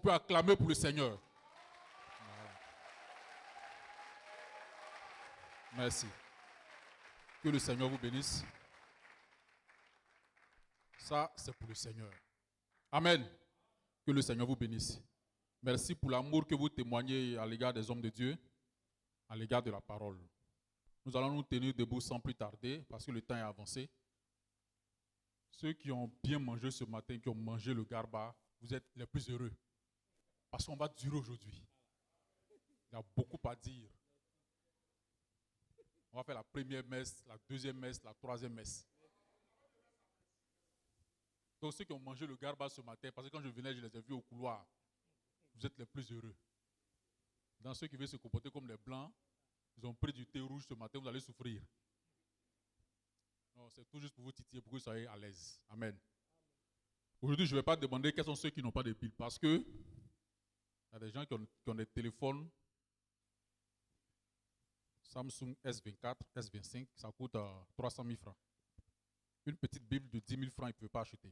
peut acclamer pour le Seigneur? Voilà. Merci. Que le Seigneur vous bénisse. Ça, c'est pour le Seigneur. Amen. Que le Seigneur vous bénisse. Merci pour l'amour que vous témoignez à l'égard des hommes de Dieu, à l'égard de la parole. Nous allons nous tenir debout sans plus tarder parce que le temps est avancé. Ceux qui ont bien mangé ce matin, qui ont mangé le garba, vous êtes les plus heureux. Parce qu'on va durer aujourd'hui. Il y a beaucoup à dire. On va faire la première messe, la deuxième messe, la troisième messe. Donc ceux qui ont mangé le garba ce matin, parce que quand je venais, je les ai vus au couloir. Vous êtes les plus heureux. Dans ceux qui veulent se comporter comme les blancs, ils ont pris du thé rouge ce matin, vous allez souffrir. C'est tout juste pour vous titiller, pour que vous soyez à l'aise. Amen. Aujourd'hui, je ne vais pas demander quels sont ceux qui n'ont pas de piles, parce que il y a des gens qui ont des téléphones Samsung S24, S25, ça coûte 300 000 francs. Une petite Bible de 10 000 francs, ils ne peuvent pas acheter.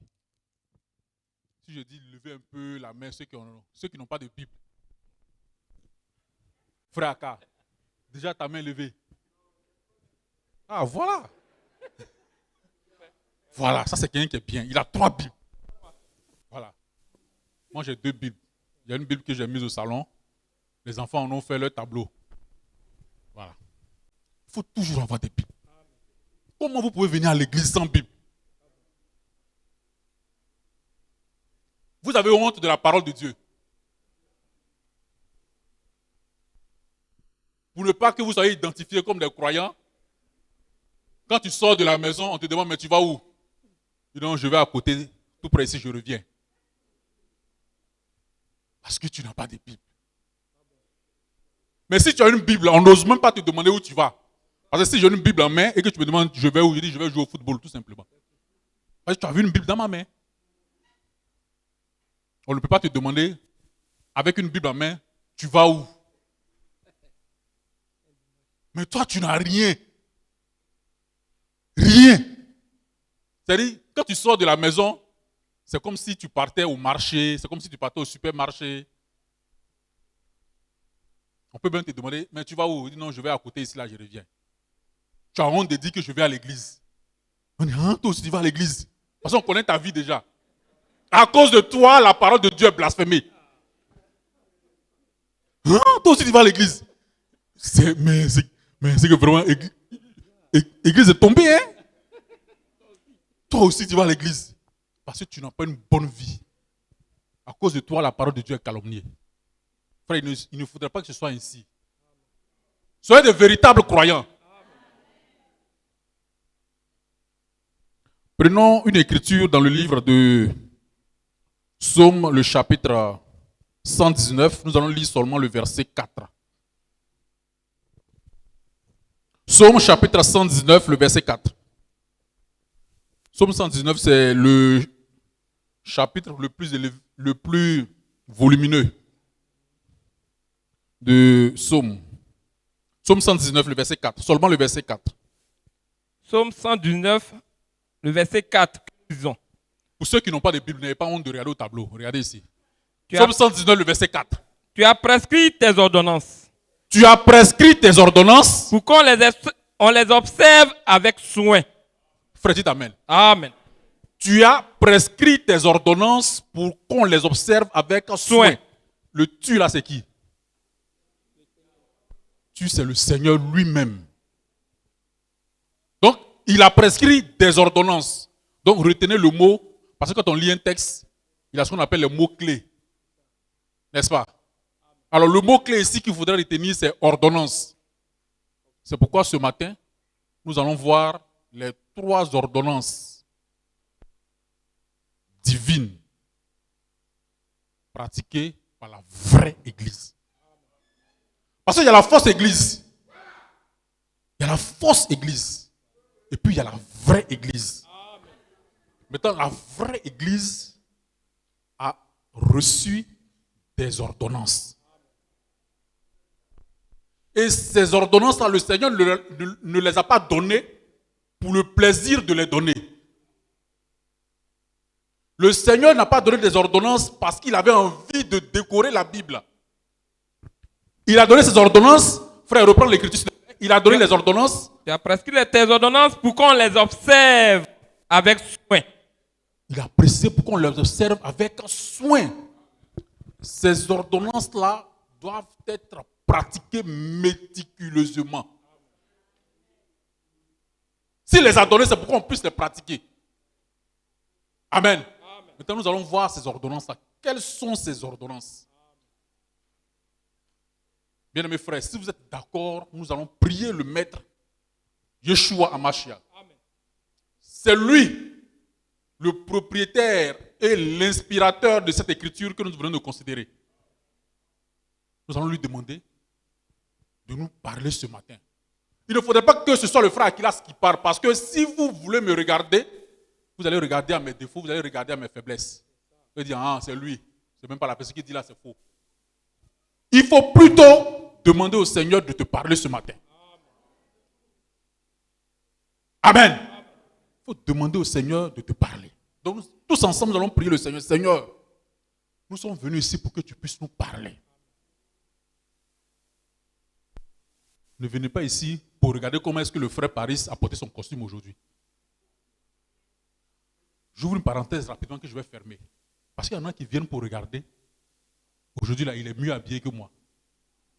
Si je dis levez un peu la main, ceux qui n'ont pas de Bible. Frère Aka, déjà ta main levée. Ah, voilà. Voilà, ça c'est quelqu'un qui est bien. Il a 3 Bibles. Voilà. Moi j'ai 2 Bibles. Il y a une Bible que j'ai mise au salon. Les enfants en ont fait leur tableau. Voilà. Il faut toujours avoir des Bibles. Comment vous pouvez venir à l'église sans Bible? Vous avez honte de la parole de Dieu. Pour ne pas que vous soyez identifiés comme des croyants, quand tu sors de la maison, on te demande, mais tu vas où? Tu dis, non, je vais à côté, tout près ici, je reviens. Parce que tu n'as pas de Bible. Mais si tu as une Bible, on n'ose même pas te demander où tu vas. Parce que si j'ai une Bible en main et que tu me demandes, je vais où? Je dis, je vais jouer au football, tout simplement. Parce que tu as vu une Bible dans ma main. On ne peut pas te demander, avec une Bible en main, tu vas où? Mais toi, tu n'as rien. Rien. C'est-à-dire, quand tu sors de la maison, c'est comme si tu partais au marché, c'est comme si tu partais au supermarché. On peut même te demander, mais tu vas où? Il dit, non, je vais à côté ici, là, je reviens. Tu as honte de dire que je vais à l'église. On dit, hein, toi aussi tu vas à l'église. Parce qu'on connaît ta vie déjà. À cause de toi, la parole de Dieu est blasphémée. Hein, toi aussi tu vas à l'église. Mais c'est que vraiment, l'église est tombée, hein? Toi aussi tu vas à l'église. Parce que tu n'as pas une bonne vie. À cause de toi, la parole de Dieu est calomniée. Frère, il ne faudrait pas que ce soit ainsi. Soyez de véritables croyants. Prenons une écriture dans le livre de Psaume, le chapitre 119. Nous allons lire seulement le verset 4. Psaume chapitre 119, le verset 4. Psaume 119, c'est le chapitre le plus volumineux de Psaume. Psaume 119, le verset 4. Seulement le verset 4. Psaume 119, le verset 4. Disons. Pour ceux qui n'ont pas de Bible, n'ayez pas honte de regarder au tableau. Regardez ici. Psaume 119, le verset 4. Tu as prescrit tes ordonnances. Tu as prescrit tes ordonnances. Pour qu'on les observe avec soin. Frère, dis amen. Amen. Tu as prescrit tes ordonnances pour qu'on les observe avec soin. Le tu là, c'est qui? Tu, c'est le Seigneur lui-même. Donc, il a prescrit des ordonnances. Donc, retenez le mot, parce que quand on lit un texte, il a ce qu'on appelle les mots-clés. N'est-ce pas? Alors, le mot-clé ici qu'il faudrait retenir, c'est ordonnance. C'est pourquoi ce matin, nous allons voir les 3 ordonnances divines pratiquées par la vraie Église. Parce qu'il y a la fausse Église. Il y a la fausse Église. Et puis il y a la vraie Église. Maintenant, la vraie Église a reçu des ordonnances. Et ces ordonnances-là, le Seigneur ne les a pas données pour le plaisir de les donner. Le Seigneur n'a pas donné des ordonnances parce qu'il avait envie de décorer la Bible. Il a donné ses ordonnances. Frère, reprends l'écriture. Il a donné les ordonnances. Tu as prescrit tes ordonnances pour qu'on les observe avec soin. Il a pressé pour qu'on les observe avec soin. Ces ordonnances-là doivent être pratiquées méticuleusement. S'il les a données, c'est pour qu'on puisse les pratiquer. Amen. Maintenant, nous allons voir ces ordonnances-là. Quelles sont ces ordonnances? Bien-aimés frères, si vous êtes d'accord, nous allons prier le Maître, Yeshua HaMashiach. C'est lui, le propriétaire et l'inspirateur de cette écriture que nous venons de considérer. Nous allons lui demander de nous parler ce matin. Il ne faudrait pas que ce soit le frère Akilas qui parle, parce que si vous voulez me regarder, vous allez regarder à mes défauts, vous allez regarder à mes faiblesses. Vous allez dire, ah, c'est lui. C'est même pas la personne qui dit là, c'est faux. Il faut plutôt demander au Seigneur de te parler ce matin. Amen. Il faut demander au Seigneur de te parler. Donc, nous, tous ensemble, nous allons prier le Seigneur. Seigneur, nous sommes venus ici pour que tu puisses nous parler. Ne venez pas ici pour regarder comment est-ce que le frère Paris a porté son costume aujourd'hui. J'ouvre une parenthèse rapidement que je vais fermer. Parce qu'il y en a qui viennent pour regarder. Aujourd'hui, là, il est mieux habillé que moi.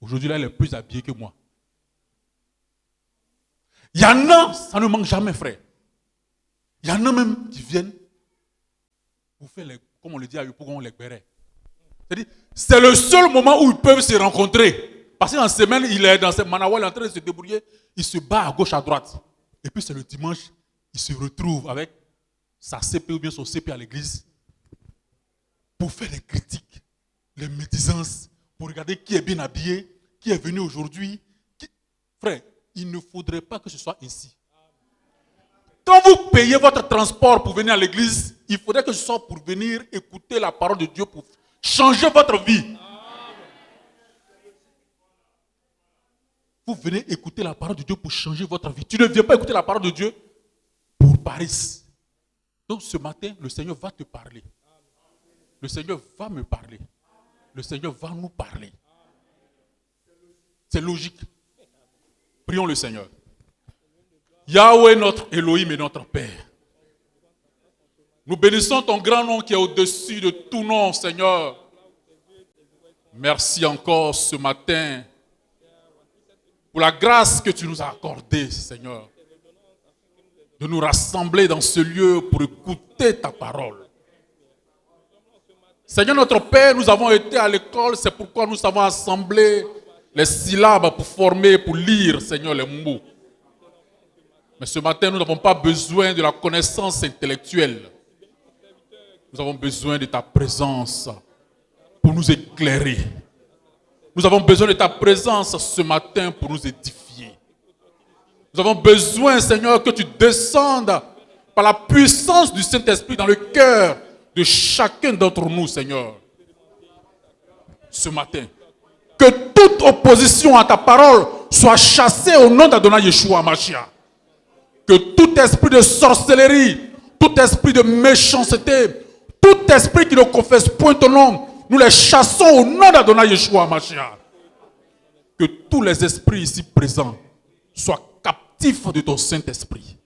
Aujourd'hui, là, il est plus habillé que moi. Il y en a, ça ne manque jamais, frère. Il y en a même qui viennent pour faire, comme on le dit à Yopougon, les bérets. C'est-à-dire, c'est le seul moment où ils peuvent se rencontrer. Parce qu'en semaine, il est dans ce Manawa, il est en train de se débrouiller, il se bat à gauche, à droite. Et puis c'est le dimanche, il se retrouve avec sa CP ou bien son CP à l'église pour faire des critiques, les médisances, pour regarder qui est bien habillé, qui est venu aujourd'hui. Frère, il ne faudrait pas que ce soit ainsi. Quand vous payez votre transport pour venir à l'église, il faudrait que ce soit pour venir écouter la parole de Dieu pour changer votre vie. Vous venez écouter la parole de Dieu pour changer votre vie. Tu ne viens pas écouter la parole de Dieu pour Paris. Donc ce matin, le Seigneur va te parler. Le Seigneur va me parler. Le Seigneur va nous parler. C'est logique. Prions le Seigneur. Yahweh, notre Elohim et notre Père. Nous bénissons ton grand nom qui est au-dessus de tout nom, Seigneur. Merci encore ce matin pour la grâce que tu nous as accordée, Seigneur, de nous rassembler dans ce lieu pour écouter ta parole. Seigneur notre Père, nous avons été à l'école, c'est pourquoi nous savons assembler les syllabes pour former, pour lire, Seigneur, les mots. Mais ce matin, nous n'avons pas besoin de la connaissance intellectuelle. Nous avons besoin de ta présence pour nous éclairer. Nous avons besoin de ta présence ce matin pour nous édifier. Nous avons besoin, Seigneur, que tu descendes par la puissance du Saint-Esprit dans le cœur de chacun d'entre nous, Seigneur. Ce matin, que toute opposition à ta parole soit chassée au nom d'Adonai Yeshua HaMashiach. Que tout esprit de sorcellerie, tout esprit de méchanceté, tout esprit qui ne confesse point ton nom, nous les chassons au nom d'Adonai Yeshua HaMashiach. Que tous les esprits ici présents soient captifs de ton Saint-Esprit.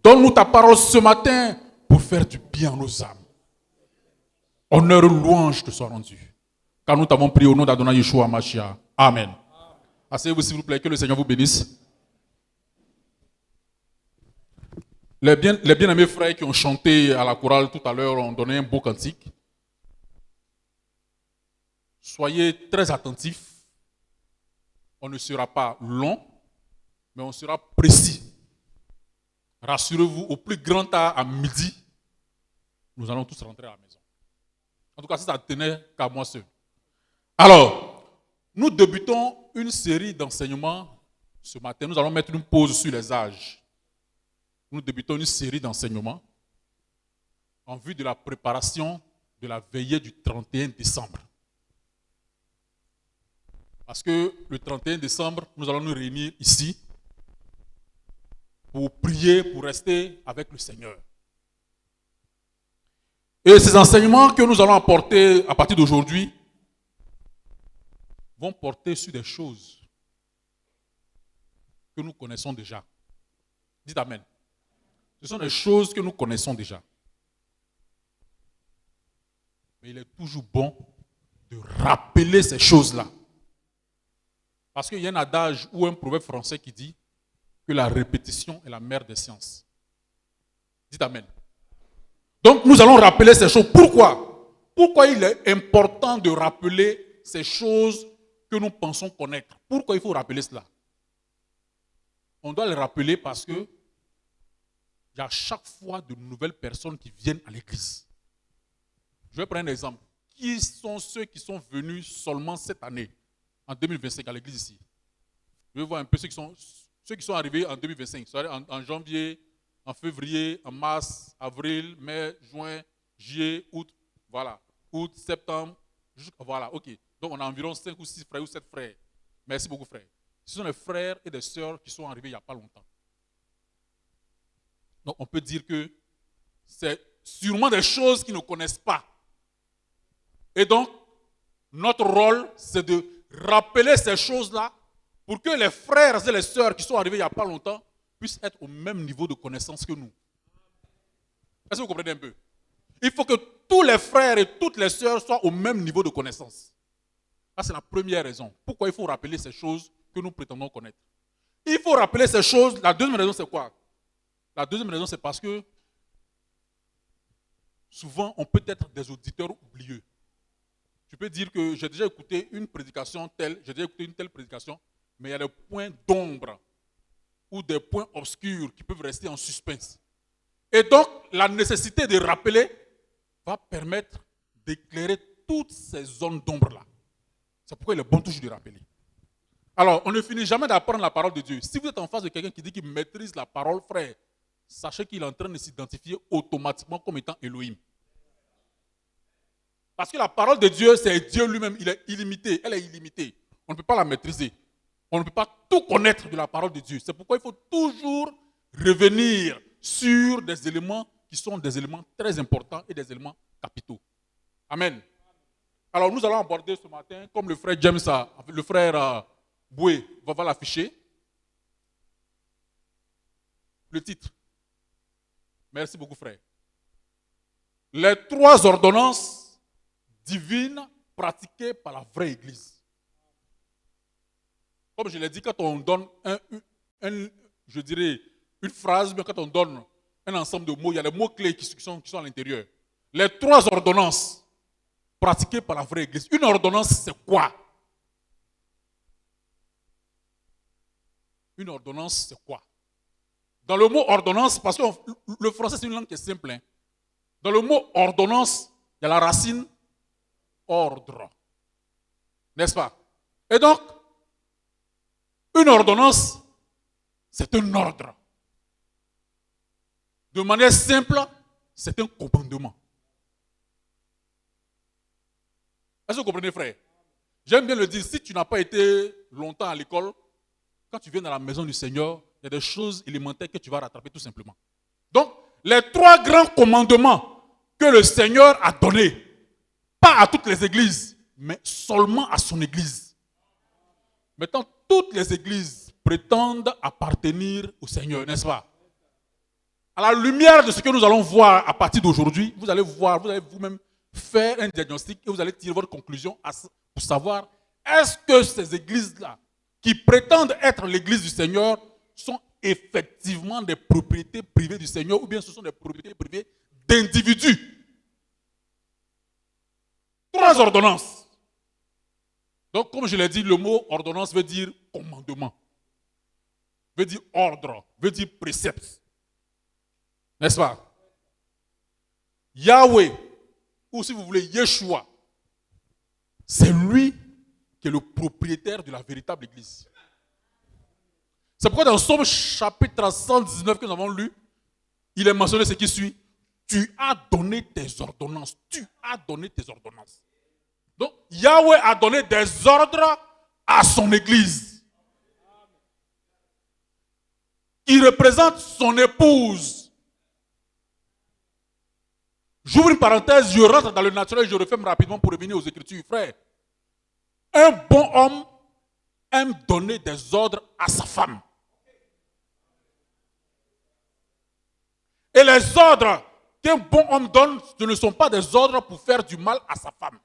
Donne-nous ta parole ce matin pour faire du bien à nos âmes. Honneur et louange te soient rendus. Car nous t'avons prié au nom d'Adonai Yeshua HaMashiach. Amen. Asseyez-vous s'il vous plaît, que le Seigneur vous bénisse. Les bien-aimés frères qui ont chanté à la chorale tout à l'heure ont donné un beau cantique. Soyez très attentifs. On ne sera pas long, mais on sera précis. Rassurez-vous, au plus grand tard, à midi, nous allons tous rentrer à la maison. En tout cas, si ça tenait qu'à moi seul. Alors, nous débutons une série d'enseignements ce matin. Nous allons mettre une pause sur les âges. Nous débutons une série d'enseignements en vue de la préparation de la veillée du 31 décembre. Parce que le 31 décembre, nous allons nous réunir ici pour prier, pour rester avec le Seigneur. Et ces enseignements que nous allons apporter à partir d'aujourd'hui vont porter sur des choses que nous connaissons déjà. Dites Amen. Ce sont des choses que nous connaissons déjà. Mais il est toujours bon de rappeler ces choses-là. Parce qu'il y a un adage ou un proverbe français qui dit que la répétition est la mère des sciences. Dites Amen. Donc nous allons rappeler ces choses. Pourquoi? Pourquoi il est important de rappeler ces choses que nous pensons connaître? Pourquoi il faut rappeler cela? On doit les rappeler parce que il y a chaque fois de nouvelles personnes qui viennent à l'église. Je vais prendre un exemple. Qui sont ceux qui sont venus seulement cette année, en 2025, à l'église ici? Je vais voir un peu ceux qui sont arrivés en 2025, en janvier, en février, en mars, avril, mai, juin, juillet, août, voilà. Août, septembre, voilà, ok. Donc on a environ 5 ou 6 frères ou 7 frères. Merci beaucoup, frères. Ce sont les frères et des sœurs qui sont arrivés il n'y a pas longtemps. Donc on peut dire que c'est sûrement des choses qu'ils ne connaissent pas. Et donc, notre rôle, c'est de rappeler ces choses-là pour que les frères et les sœurs qui sont arrivés il n'y a pas longtemps puissent être au même niveau de connaissance que nous. Est-ce que vous comprenez un peu? Il faut que tous les frères et toutes les sœurs soient au même niveau de connaissance. Ça, c'est la première raison. Pourquoi il faut rappeler ces choses que nous prétendons connaître? Il faut rappeler ces choses. La deuxième raison, c'est quoi? La deuxième raison, c'est parce que souvent, on peut être des auditeurs oublieux. Tu peux dire que j'ai déjà écouté une prédication telle, j'ai déjà écouté une telle prédication, mais il y a des points d'ombre ou des points obscurs qui peuvent rester en suspense. Et donc, la nécessité de rappeler va permettre d'éclairer toutes ces zones d'ombre-là. C'est pourquoi il est bon toujours de rappeler. Alors, on ne finit jamais d'apprendre la parole de Dieu. Si vous êtes en face de quelqu'un qui dit qu'il maîtrise la parole, frère, sachez qu'il est en train de s'identifier automatiquement comme étant Elohim. Parce que la parole de Dieu, c'est Dieu lui-même. Il est illimité. Elle est illimitée. On ne peut pas la maîtriser. On ne peut pas tout connaître de la parole de Dieu. C'est pourquoi il faut toujours revenir sur des éléments qui sont des éléments très importants et des éléments capitaux. Amen. Alors nous allons aborder ce matin, comme le frère James, le frère Boué va l'afficher, le titre. Merci beaucoup, frère. Les 3 ordonnances divines pratiquées par la vraie Église. Comme je l'ai dit, quand on donne je dirais une phrase, mais quand on donne un ensemble de mots, il y a des mots-clés qui sont à l'intérieur. Les 3 ordonnances pratiquées par la vraie Église. Une ordonnance, c'est quoi? Une ordonnance, c'est quoi? Dans le mot ordonnance, parce que le français, c'est une langue qui est simple. Hein. Dans le mot ordonnance, il y a la racine ordre. N'est-ce pas? Et donc, une ordonnance, c'est un ordre. De manière simple, c'est un commandement. Est-ce que vous comprenez, frère? J'aime bien le dire, si tu n'as pas été longtemps à l'école, quand tu viens dans la maison du Seigneur, il y a des choses élémentaires que tu vas rattraper tout simplement. Donc, les 3 grands commandements que le Seigneur a donnés, pas à toutes les églises, mais seulement à son église. Maintenant, toutes les églises prétendent appartenir au Seigneur, n'est-ce pas? À la lumière de ce que nous allons voir à partir d'aujourd'hui, vous allez vous-même faire un diagnostic et vous allez tirer votre conclusion pour savoir est-ce que ces églises-là, qui prétendent être l'église du Seigneur, sont effectivement des propriétés privées du Seigneur ou bien ce sont des propriétés privées d'individus. 3 ordonnances. Donc, comme je l'ai dit, le mot ordonnance veut dire commandement, veut dire ordre, veut dire précepte. N'est-ce pas? Yahweh, ou si vous voulez, Yeshua, c'est lui qui est le propriétaire de la véritable église. C'est pourquoi dans Somme chapitre 119 que nous avons lu, il est mentionné ce qui suit. Tu as donné tes ordonnances. Tu as donné tes ordonnances. Donc, Yahweh a donné des ordres à son église. Qui représente son épouse. J'ouvre une parenthèse, je rentre dans le naturel, je referme rapidement pour revenir aux Écritures. Frère, un bon homme aime donner des ordres à sa femme. Et les ordres qu'un bon homme donne, ce ne sont pas des ordres pour faire du mal à sa femme.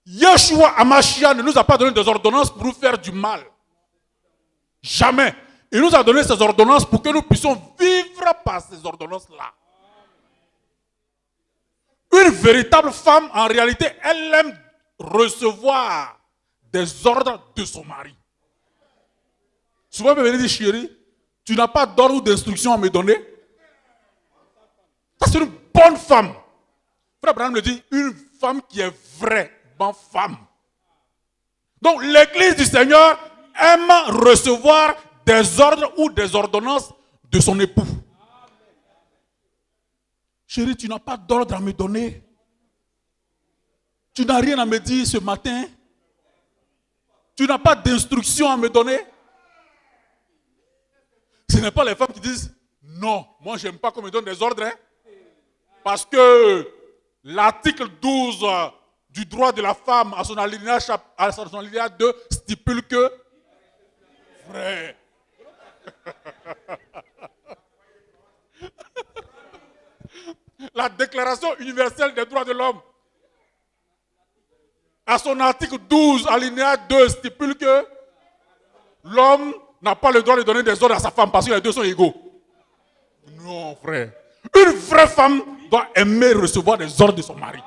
Yeshua Hamashiach ne nous a pas donné des ordonnances pour nous faire du mal. Jamais. Il nous a donné ces ordonnances pour que nous puissions vivre par ces ordonnances-là. Une véritable femme, en réalité, elle aime recevoir des ordres de son mari. Souvent, elle me venir dire, chérie, tu n'as pas d'ordre ou d'instruction à me donner? Ça, c'est une bonne femme. Frère Abraham me dit, une femme qui est vraiment femme. Donc, l'église du Seigneur aime recevoir des ordres ou des ordonnances de son époux. Chérie, tu n'as pas d'ordre à me donner. Tu n'as rien à me dire ce matin. Tu n'as pas d'instruction à me donner. Ce n'est pas les femmes qui disent non, moi je n'aime pas qu'on me donne des ordres. Hein, parce que l'article 12 du droit de la femme à son alinéa 2 stipule que frère. La Déclaration universelle des droits de l'homme, à son article 12, alinéa 2, stipule que l'homme n'a pas le droit de donner des ordres à sa femme parce que les deux sont égaux. Non, frère. Une vraie femme doit aimer recevoir des ordres de son mari.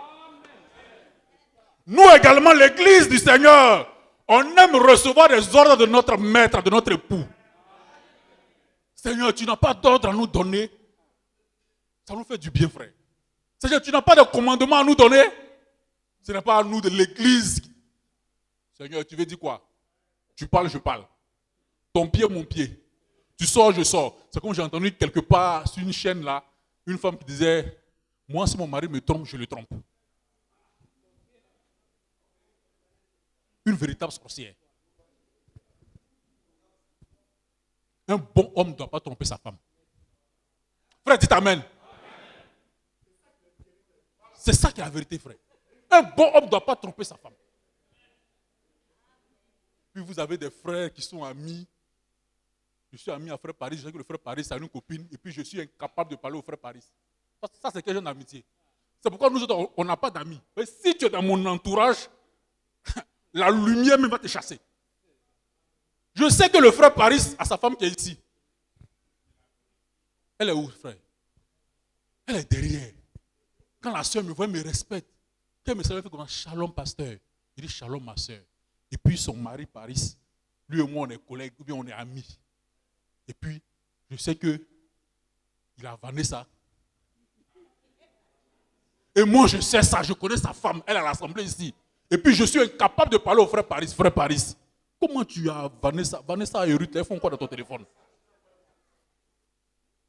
Nous également, l'église du Seigneur, on aime recevoir des ordres de notre maître, de notre époux. Seigneur, tu n'as pas d'ordre à nous donner. Ça nous fait du bien, frère. Seigneur, tu n'as pas de commandement à nous donner. Ce n'est pas à nous de l'église. Seigneur, tu veux dire quoi? Tu parles, je parle. Ton pied, mon pied. Tu sors, je sors. C'est comme j'ai entendu quelque part sur une chaîne là, une femme qui disait, moi si mon mari me trompe, je le trompe. Une véritable sorcière. Un bon homme ne doit pas tromper sa femme. Frère, dites amen. C'est ça qui est la vérité, frère. Un bon homme ne doit pas tromper sa femme. Puis vous avez des frères qui sont amis. Je suis ami à frère Paris, je sais que le frère Paris a une copine, et puis je suis incapable de parler au frère Paris. Ça, c'est quel genre d'amitié? C'est pourquoi nous autres, on n'a pas d'amis. Mais si tu es dans mon entourage, la lumière même va te chasser. Je sais que le frère Paris a sa femme qui est ici. Elle est où, frère? Elle est derrière. Quand la soeur me voit, elle me respecte. Quand elle me salue, elle fait comme shalom, pasteur. Il dit shalom, ma soeur. Et puis son mari, Paris, lui et moi, on est collègues, ou bien on est amis. Et puis, je sais que il a Vanessa. Et moi, je sais ça, je connais sa femme, elle est à l'assemblée ici. Et puis, je suis incapable de parler au frère Paris. Frère Paris, comment tu as Vanessa? Vanessa et Ruth, elles font quoi dans ton téléphone?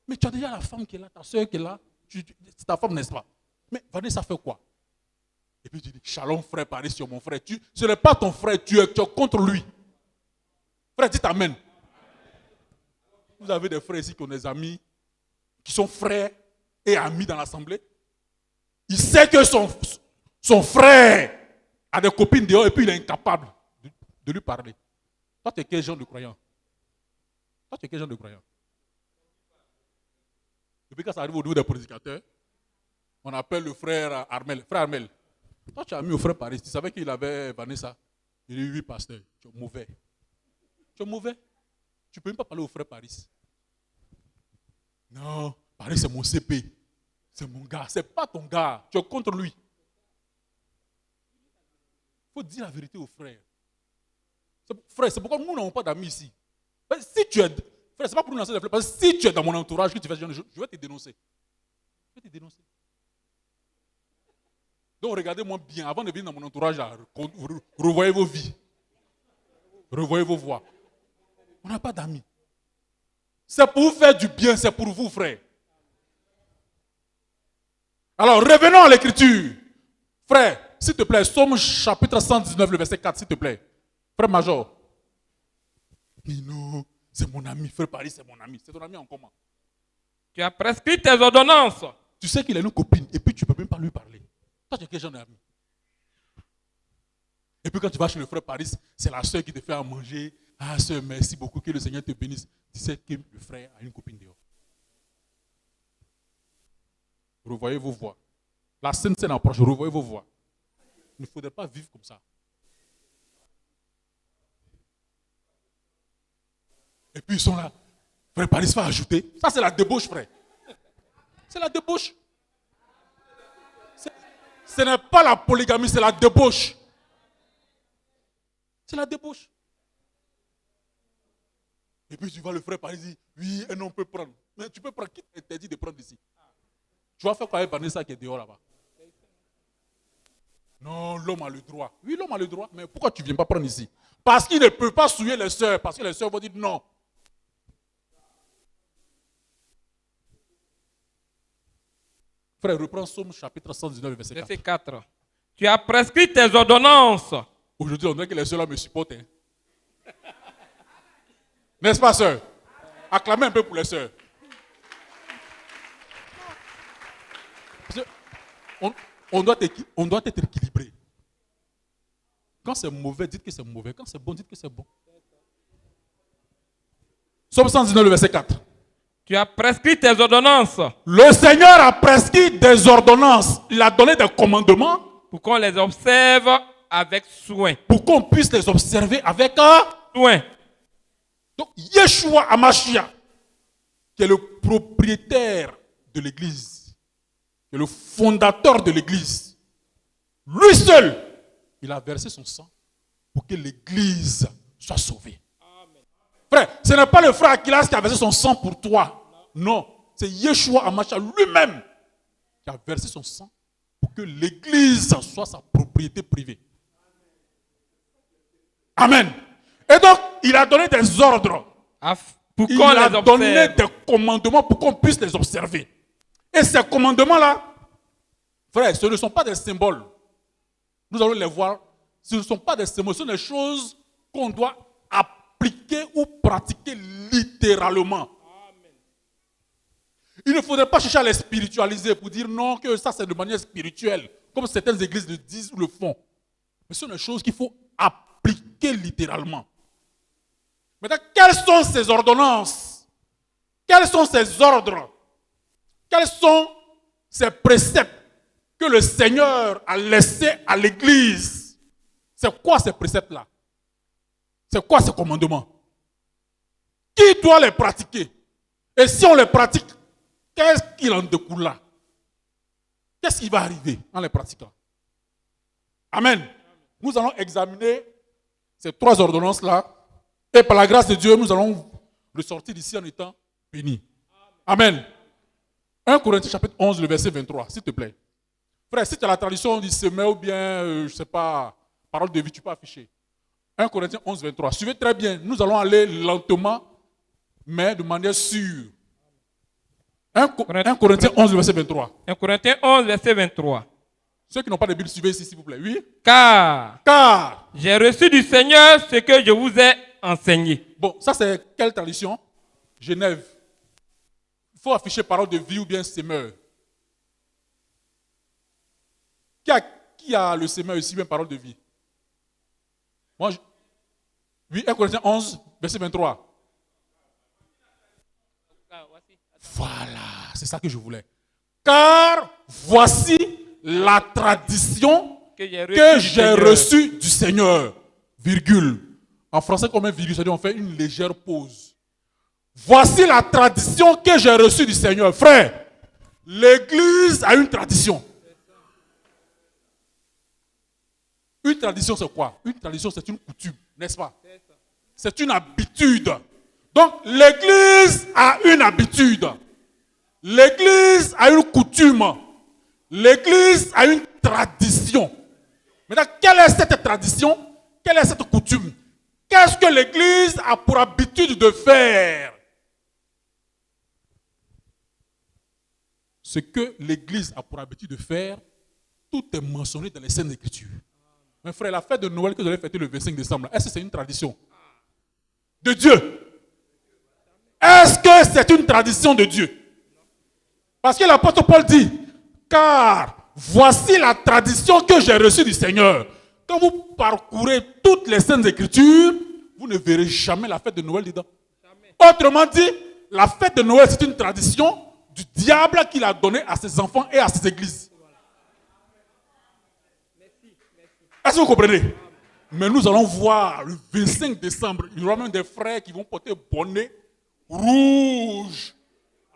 Mais tu as déjà la femme qui est là, ta soeur qui est là. C'est ta femme, n'est-ce pas? Mais Vanessa fait quoi? Et puis tu dis, shalom frère Paris sur mon frère. Ce n'est pas ton frère, tu es contre lui. Frère, dites amen. Vous avez des frères ici qui ont des amis, qui sont frères et amis dans l'assemblée. Il sait que son frère a des copines dehors et puis il est incapable de lui parler. Toi, tu es quel genre de croyant? Toi, tu es quel genre de croyant? Depuis quand ça arrive au niveau des prédicateurs, on appelle le frère Armel. Frère Armel, toi tu as mis au frère Paris, tu savais qu'il avait Vanessa. Il dit oui, pasteur, tu es mauvais. Tu es mauvais. Tu ne peux même pas parler au frère Paris. Non, Paris c'est mon CP. C'est mon gars. Ce n'est pas ton gars. Tu es contre lui. Il faut dire la vérité aux frères. Frère, c'est pourquoi nous n'avons pas d'amis ici. Si tu es... Frère, ce n'est pas pour nous lancer des fleurs. Parce que si tu es dans mon entourage, que tu fais ce genre de choses, je vais te dénoncer. Je vais te dénoncer. Donc regardez-moi bien. Avant de venir dans mon entourage, revoyez vos vies. Revoyez vos voix. On n'a pas d'amis. C'est pour vous faire du bien, c'est pour vous, frère. Alors, revenons à l'écriture. Frère, s'il te plaît, Somme chapitre 119, le verset 4, s'il te plaît. Frère Major. Mais non, c'est mon ami. Frère Paris, c'est mon ami. C'est ton ami en comment? Tu as prescrit tes ordonnances. Tu sais qu'il a une copine et puis tu ne peux même pas lui parler. Toi, tu es quel genre d'ami? Et puis quand tu vas chez le frère Paris, c'est la soeur qui te fait à manger. Ah, soeur, merci beaucoup, que le Seigneur te bénisse. Tu sais que le frère a une copine dehors. Revoyez vos voix. La scène approche, revoyez vos voix. Il ne faudrait pas vivre comme ça. Et puis ils sont là. Frère Paris va ajouter. Ça, c'est la débauche, frère. C'est la débauche. Ce n'est pas la polygamie, c'est la débauche. C'est la débauche. Et puis tu vois le frère Paris dire, oui, un homme peut prendre. Mais tu peux prendre, qui t'interdit de prendre ici? Tu vas faire quoi avec Vanessa qui est dehors là-bas? Non, l'homme a le droit. Oui, l'homme a le droit, mais pourquoi tu ne viens pas prendre ici? Parce qu'il ne peut pas souiller les sœurs, parce que les sœurs vont dire non. Frère, reprends Somme chapitre 119, verset 4. Verset 4. Tu as prescrit tes ordonnances. Aujourd'hui, on dirait que les sœurs là me supportent. Hein. N'est-ce pas, sœur? Acclamez un peu pour les sœurs. On doit être équilibré. Quand c'est mauvais, dites que c'est mauvais. Quand c'est bon, dites que c'est bon. Somme 119, le verset 4. Tu as prescrit tes ordonnances. Le Seigneur a prescrit des ordonnances. Il a donné des commandements. Pour qu'on les observe avec soin. Pour qu'on puisse les observer avec soin. Donc, Yeshua Hamashiach, qui est le propriétaire de l'église, qui est le fondateur de l'église, lui seul, il a versé son sang pour que l'église soit sauvée. Amen. Frère, ce n'est pas le frère Aquilas qui a versé son sang pour toi. Non, c'est Yeshua Hamashiach lui-même qui a versé son sang pour que l'église soit sa propriété privée. Amen. Et donc, il a donné des ordres. Il a donné des commandements pour qu'on puisse les observer. Et ces commandements-là, frère, ce ne sont pas des symboles. Nous allons les voir. Ce ne sont pas des symboles, ce sont des choses qu'on doit appliquer ou pratiquer littéralement. Il ne faudrait pas chercher à les spiritualiser pour dire non, que ça c'est de manière spirituelle, comme certaines églises le disent ou le font. Mais ce sont des choses qu'il faut appliquer littéralement. Maintenant, quelles sont ces ordonnances? Quels sont ces ordres? Quels sont ces préceptes que le Seigneur a laissés à l'église? C'est quoi ces préceptes-là? C'est quoi ces commandements? Qui doit les pratiquer? Et si on les pratique, qu'est-ce qu'il en découle là? Qu'est-ce qui va arriver en les pratiquant? Amen. Nous allons examiner ces trois ordonnances-là. Et par la grâce de Dieu, nous allons ressortir d'ici en étant bénis. Amen. 1 Corinthiens chapitre 11, le verset 23, s'il te plaît. Frère, si tu as la tradition du semeur ou bien, je ne sais pas, parole de vie, tu peux afficher. 1 Corinthiens 11, 23. Suivez très bien. Nous allons aller lentement, mais de manière sûre. 1 Corinthiens 11, verset 23. 1 Corinthiens 11, verset 23. Ceux qui n'ont pas de Bible, suivez ici, s'il vous plaît. Oui. Car j'ai reçu du Seigneur ce que je vous ai enseigné. Bon, ça c'est quelle tradition? Genève. Il faut afficher parole de vie ou bien semeur. Qui a le semeur ici, bien parole de vie? Moi, oui, 1 Corinthiens 11, verset 23. Voilà, c'est ça que je voulais. Car voici la tradition que j'ai reçue du Seigneur. Virgule. En français, comme un virgule, c'est-à-dire on fait une légère pause. Voici la tradition que j'ai reçue du Seigneur. Frère, l'église a une tradition. Une tradition, c'est quoi? Une tradition, c'est une coutume, n'est-ce pas? C'est une habitude. Donc, l'église a une habitude. L'église a une coutume. L'église a une tradition. Maintenant, quelle est cette tradition? Quelle est cette coutume? Qu'est-ce que l'église a pour habitude de faire? Ce que l'église a pour habitude de faire, tout est mentionné dans les Saintes Écritures. Mes frères, la fête de Noël que vous allez fêter le 25 décembre, est-ce que c'est une tradition de Dieu? Est-ce que c'est une tradition de Dieu? Parce que l'apôtre Paul dit, car voici la tradition que j'ai reçue du Seigneur. Quand vous parcourez toutes les saintes écritures, vous ne verrez jamais la fête de Noël dedans. Autrement dit, la fête de Noël, c'est une tradition du diable qu'il a donnée à ses enfants et à ses églises. Est-ce que vous comprenez? Mais nous allons voir le 25 décembre, il y aura même des frères qui vont porter bonnet rouge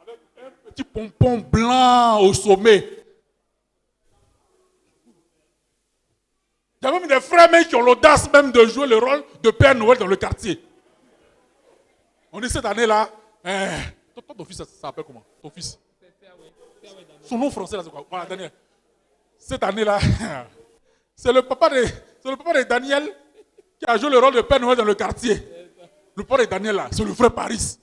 avec un petit pompon blanc au sommet. Il y a même des frères même qui ont l'audace même de jouer le rôle de Père Noël dans le quartier. On dit cette année-là, ton fils, ça s'appelle comment? Ton fils? Son nom français, là, c'est quoi? Voilà, Daniel. Cette année-là, c'est le papa de Daniel qui a joué le rôle de Père Noël dans le quartier. Le papa de Daniel, là, c'est le frère Paris.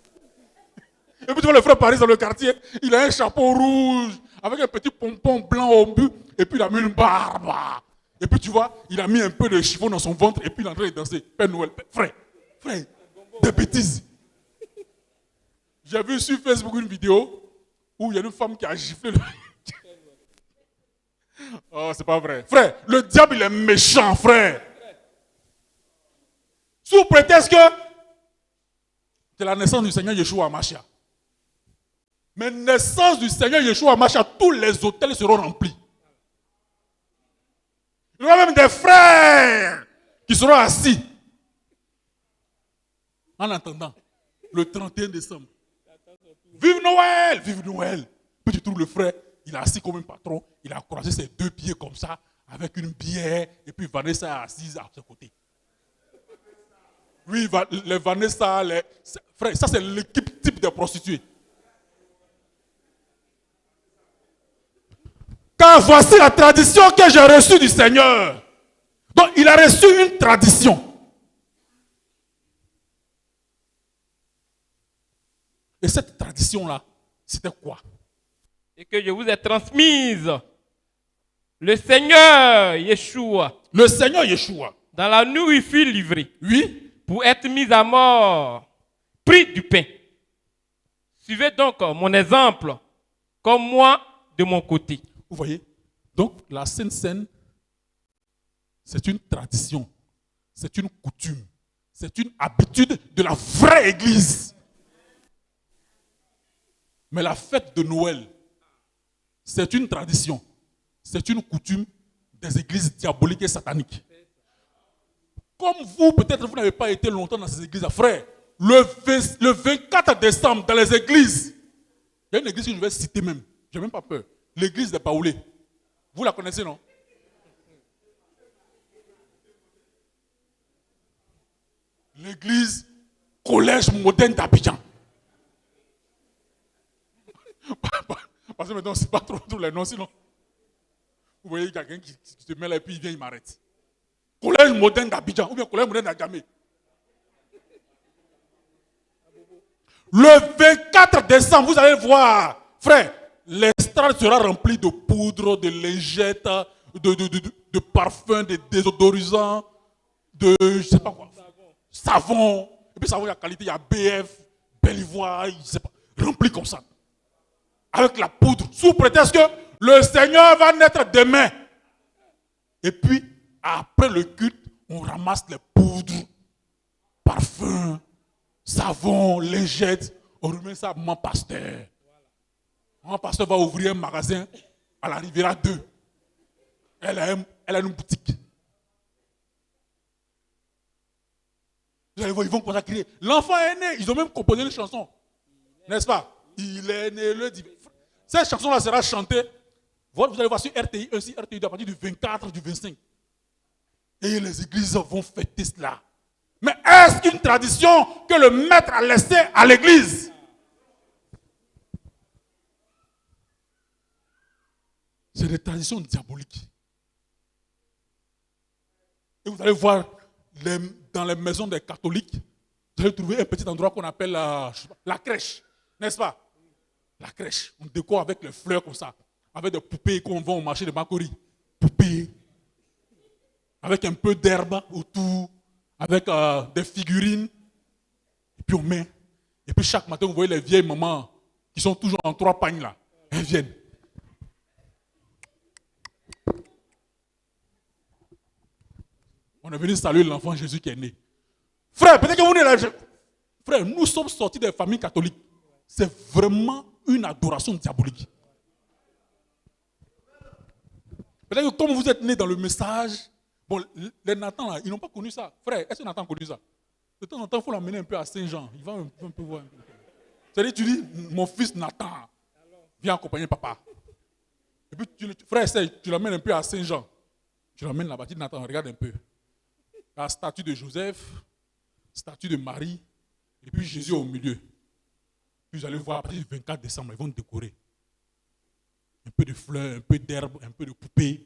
Et puis tu vois le frère Paris dans le quartier, il a un chapeau rouge avec un petit pompon blanc au but, et puis il a mis une barbe. Et puis tu vois, il a mis un peu de chiffon dans son ventre, et puis il est en train de danser. Père Noël, frère, des bêtises. J'ai vu sur Facebook une vidéo où il y a une femme qui a giflé le... Oh, c'est pas vrai. Frère, le diable, il est méchant, frère. Sous prétexte que c'est la naissance du Seigneur Yeshua Mashiach. Mais naissance du Seigneur Yeshua Mashiach, tous les hôtels seront remplis. Il y aura même des frères qui seront assis. En attendant, le 31 décembre. Vive Noël! Vive Noël! Puis tu trouves le frère, il est assis comme un patron, il a croisé ses deux pieds comme ça, avec une bière, et puis Vanessa est assise à ses côtés. Oui, les Vanessa, frère, ça c'est l'équipe type des prostituées. Car voici la tradition que j'ai reçue du Seigneur. Donc il a reçu une tradition. Et cette tradition-là, c'était quoi? Et que je vous ai transmise le Seigneur Yeshua. Le Seigneur Yeshua. Dans la nuit où il fut livré. Oui. Pour être mis à mort. Pris du pain. Suivez donc mon exemple. Comme moi de mon côté. Vous voyez? Donc la Sainte Seine, c'est une tradition. C'est une coutume. C'est une habitude de la vraie Église. Mais la fête de Noël, c'est une tradition, c'est une coutume des églises diaboliques et sataniques. Comme vous, peut-être vous n'avez pas été longtemps dans ces églises, frère, le 24 décembre, dans les églises, il y a une église que je vais citer même, je n'ai même pas peur, l'église de Baoulé. Vous la connaissez, non? L'église Collège moderne d'Abidjan. Parce que maintenant, c'est pas trop les noms, sinon. Vous voyez quelqu'un qui se met là et puis il vient, il m'arrête. Collège moderne d'Abidjan ou bien collège moderne d'Agamé. Le 24 décembre, vous allez voir, frère, l'estrade sera remplie de poudre, de lingettes, de parfums, de désodorisants, de je sais pas quoi. Savon. Et puis savon, il y a qualité, il y a BF, Bellivoire, je sais pas, rempli comme ça. Avec la poudre, sous prétexte que le Seigneur va naître demain. Et puis, après le culte, on ramasse les poudres, parfums, savon, lingettes, on remet ça à mon pasteur. Mon pasteur va ouvrir un magasin à la Riviera 2. Elle a une boutique. Vous allez voir, ils vont commencer à crier. L'enfant est né. Ils ont même composé une chanson. N'est-ce pas? Il est né le divin. Cette chanson-là sera chantée. Vous allez voir sur RTI, aussi RTI à partir du 24, du 25. Et les églises vont fêter cela. Mais est-ce une tradition que le maître a laissée à l'église? C'est des traditions diaboliques. Et vous allez voir dans les maisons des catholiques, vous allez trouver un petit endroit qu'on appelle la crèche. N'est-ce pas? La crèche. On décore avec les fleurs comme ça. Avec des poupées qu'on vend au marché de Makori. Poupées. Avec un peu d'herbe autour. Avec des figurines. Et puis on met. Et puis chaque matin, vous voyez les vieilles mamans qui sont toujours en 3 pagnes là. Elles viennent. On est venu saluer l'enfant Jésus qui est né. Frère, peut-être que vous n'êtes là. Frère, nous sommes sortis des familles catholiques. C'est vraiment une adoration diabolique. Peut-être que comme vous êtes né dans le message, bon, les Nathan là, ils n'ont pas connu ça. Frère, est-ce que Nathan a connu ça? De temps en temps, il faut l'emmener un peu à Saint-Jean. Il va un peu voir. C'est-à-dire, tu dis, mon fils Nathan, viens accompagner papa. Et puis, frère, tu l'emmènes un peu à Saint-Jean. Tu l'emmènes là-bas, tu dis, Nathan, regarde un peu. La statue de Joseph, statue de Marie, et puis Jésus au milieu. Puis vous allez voir, à partir du 24 décembre, ils vont décorer. Un peu de fleurs, un peu d'herbe, un peu de poupées.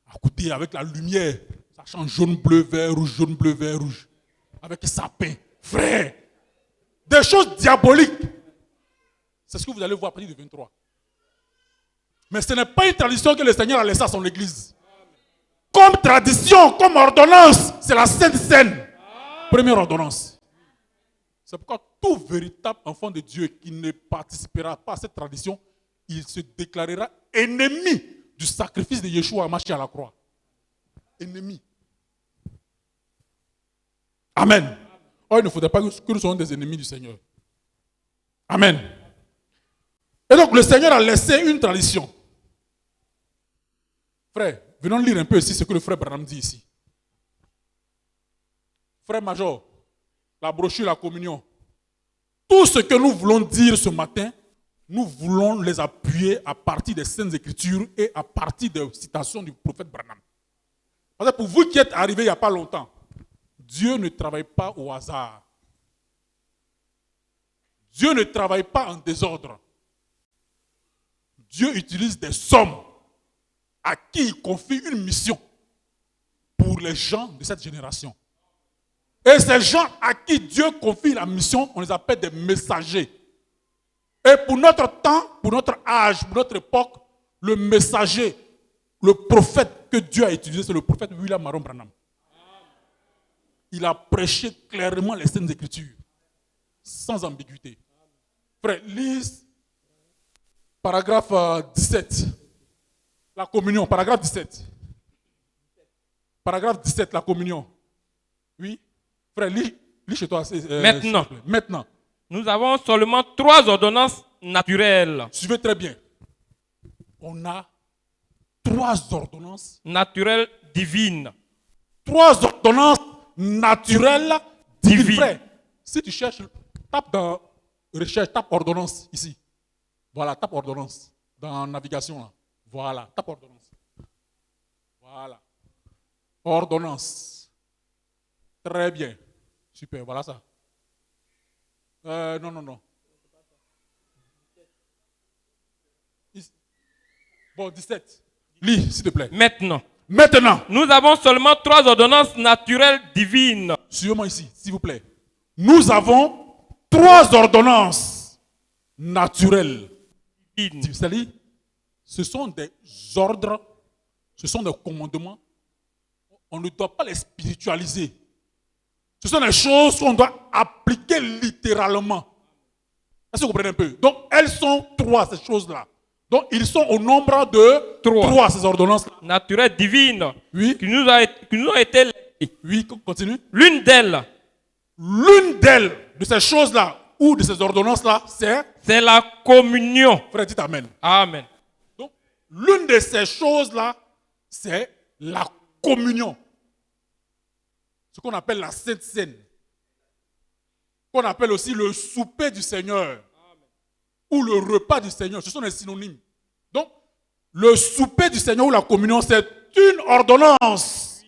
À côté, avec la lumière, ça change jaune, bleu, vert, rouge, jaune, bleu, vert, rouge. Avec un sapin. Frère, des choses diaboliques. C'est ce que vous allez voir à partir du 23. Mais ce n'est pas une tradition que le Seigneur a laissée à son église. Comme tradition, comme ordonnance, c'est la Sainte Seine. Première ordonnance. C'est pourquoi tout véritable enfant de Dieu qui ne participera pas à cette tradition, il se déclarera ennemi du sacrifice de Yeshua Mashiach à la croix. Ennemi. Amen. Oh, il ne faudrait pas que nous soyons des ennemis du Seigneur. Amen. Et donc le Seigneur a laissé une tradition. Frère, venons lire un peu ici ce que le frère Branham dit ici. Frère Major, la brochure, la communion. Tout ce que nous voulons dire ce matin, nous voulons les appuyer à partir des Saintes Écritures et à partir des citations du prophète Branham. Parce que pour vous qui êtes arrivés il n'y a pas longtemps, Dieu ne travaille pas au hasard. Dieu ne travaille pas en désordre. Dieu utilise des hommes à qui il confie une mission pour les gens de cette génération. Et ces gens à qui Dieu confie la mission, on les appelle des messagers. Et pour notre temps, pour notre âge, pour notre époque, le messager, le prophète que Dieu a utilisé, c'est le prophète William Marion Branham. Il a prêché clairement les Saintes Écritures, sans ambiguïté. Frère, lise paragraphe 17. La communion, paragraphe 17. Paragraphe 17, la communion. Oui. Frère, lis chez toi. Maintenant. Nous avons seulement 3 ordonnances naturelles. Suivez très bien. On a 3 ordonnances naturelles divines. 3 ordonnances naturelles divines. Frère, si tu cherches, tape dans recherche, tape ordonnance ici. Voilà, tape ordonnance. Dans navigation là. Voilà, tape ordonnance. Voilà. Ordonnance. Très bien. Super, voilà ça. Non. Bon, 17. Lis, s'il te plaît. Maintenant. Nous avons seulement 3 ordonnances naturelles divines. Suivez-moi ici, s'il vous plaît. Nous avons 3 ordonnances naturelles divines. C'est-à-dire, ce sont des ordres, ce sont des commandements. On ne doit pas les spiritualiser. Ce sont des choses qu'on doit appliquer littéralement. Est-ce que vous comprenez un peu? Donc, elles sont 3, ces choses-là. Donc, ils sont au nombre de 3 ces ordonnances-là. Naturelles divines. Oui. Qui nous ont été léguées. Oui, continue. L'une d'elles, de ces choses-là, ou de ces ordonnances-là, c'est la communion. Frère, dites Amen. Amen. Donc, l'une de ces choses-là, c'est la communion. Ce qu'on appelle la Sainte Seine. Qu'on appelle aussi le souper du Seigneur. Amen. Ou le repas du Seigneur. Ce sont des synonymes. Donc, le souper du Seigneur ou la communion, c'est une ordonnance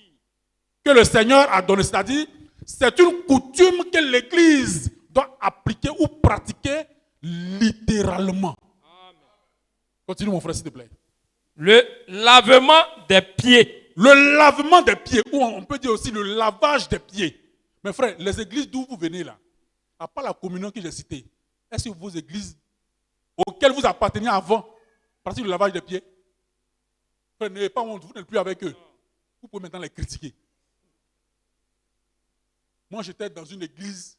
que le Seigneur a donnée. C'est-à-dire, c'est une coutume que l'Église doit appliquer ou pratiquer littéralement. Amen. Continue mon frère, s'il te plaît. Le lavement des pieds. Le lavement des pieds, ou on peut dire aussi le lavage des pieds. Mes frères, les églises d'où vous venez là, à part la communion que j'ai citée, est-ce que vos églises auxquelles vous apparteniez avant, à partir du lavage des pieds, frère, n'ayez pas honte, vous n'êtes plus avec eux. Vous pouvez maintenant les critiquer. Moi, j'étais dans une église,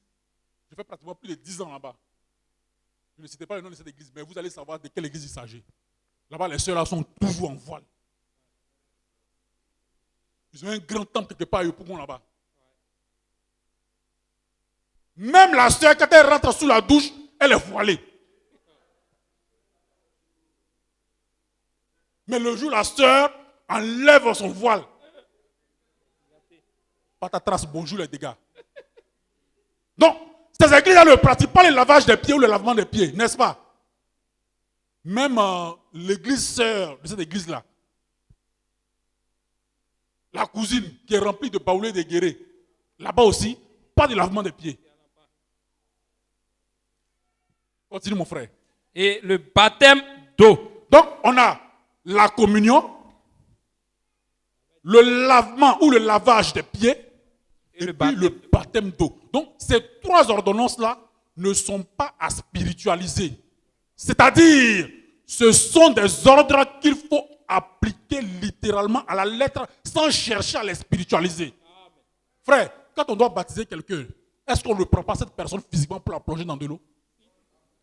je fais pratiquement plus de 10 ans là-bas. Je ne citais pas le nom de cette église, mais vous allez savoir de quelle église il s'agit. Là-bas, les sœurs là sont toujours en voile. Ils ont un grand temple quelque part à Yopougon là-bas. Même la sœur, quand elle rentre sous la douche, elle est voilée. Mais le jour où la sœur enlève son voile, patatras, bonjour les dégâts. Donc, ces églises-là ne pratiquent pas le lavage des pieds ou le lavement des pieds, n'est-ce pas? Même l'église sœur de cette église-là, la cousine qui est remplie de baoulés de guérés, là-bas aussi, pas de lavement des pieds. Continue mon frère. Et le baptême d'eau. Donc, on a la communion, le lavement ou le lavage des pieds, et puis le baptême d'eau. Donc, ces trois ordonnances-là ne sont pas à spiritualiser. C'est-à-dire, ce sont des ordres qu'il faut appliquer littéralement à la lettre sans chercher à les spiritualiser. Frère, quand on doit baptiser quelqu'un, est-ce qu'on ne prend pas cette personne physiquement pour la plonger dans de l'eau?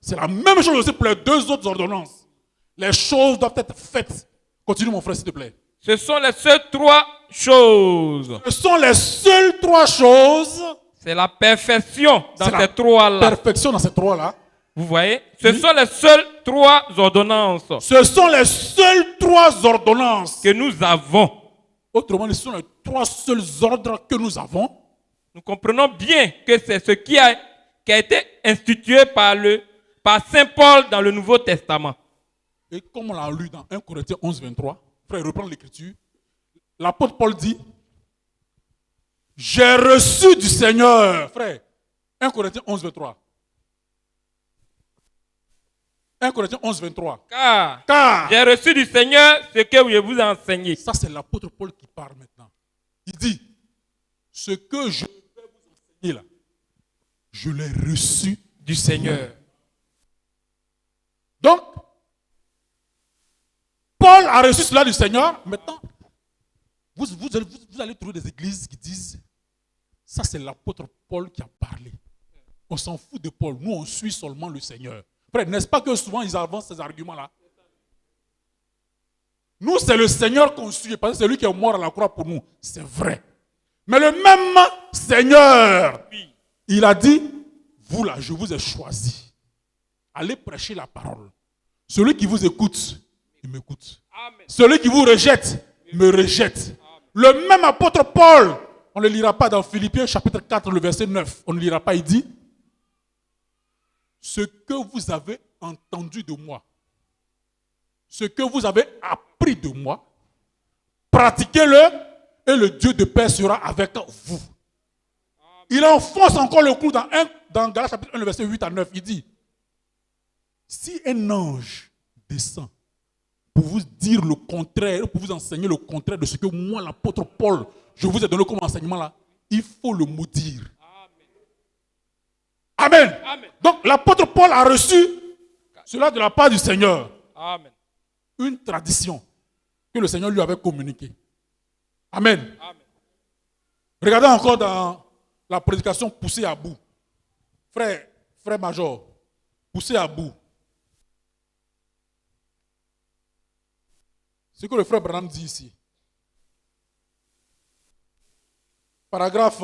C'est la même chose aussi pour les deux autres ordonnances. Les choses doivent être faites. Continue mon frère s'il te plaît. Ce sont les seules trois choses. Ce sont les seules trois choses. C'est la perfection dans ces trois-là. Perfection dans ces trois-là. Vous voyez? Ce sont les seules trois ordonnances. Ce sont les seules trois ordonnances que nous avons. Autrement dit, ce sont les trois seuls ordres que nous avons. Nous comprenons bien que c'est ce qui a été institué par Saint Paul dans le Nouveau Testament. Et comme on l'a lu dans 1 Corinthiens 11, 23, frère, reprends l'écriture. L'apôtre Paul dit, j'ai reçu du Seigneur. Frère, 1 Corinthiens 11, 23. 1 Corinthiens 11, 23. Car j'ai reçu du Seigneur ce que je vous ai enseigné. Ça, c'est l'apôtre Paul qui parle maintenant. Il dit, ce que je vais vous enseigner là, je l'ai reçu du Seigneur. Donc, Paul a reçu cela du Seigneur. Maintenant, vous allez trouver des églises qui disent, ça c'est l'apôtre Paul qui a parlé. On s'en fout de Paul. Nous, on suit seulement le Seigneur. Frère, n'est-ce pas que souvent ils avancent ces arguments-là? Nous, c'est le Seigneur qu'on suit, parce que c'est lui qui est mort à la croix pour nous. C'est vrai. Mais le même Seigneur, il a dit, vous là, je vous ai choisi. Allez prêcher la parole. Celui qui vous écoute, il m'écoute. Celui qui vous rejette, me rejette. Le même apôtre Paul, on ne le lira pas dans Philippiens chapitre 4, le verset 9. On ne lira pas, il dit, ce que vous avez entendu de moi, ce que vous avez appris de moi, pratiquez-le et le Dieu de paix sera avec vous. Il enfonce encore le clou dans Galates chapitre 1, le verset 8 à 9. Il dit, si un ange descend pour vous dire le contraire, pour vous enseigner le contraire de ce que moi, l'apôtre Paul, je vous ai donné comme enseignement là, il faut le maudire. Amen. Amen. Donc l'apôtre Paul a reçu cela de la part du Seigneur. Amen. Une tradition que le Seigneur lui avait communiquée. Amen. Amen. Regardez encore dans la prédication poussée à bout. Frère Major, poussé à bout. Ce que le frère Branham dit ici. Paragraphe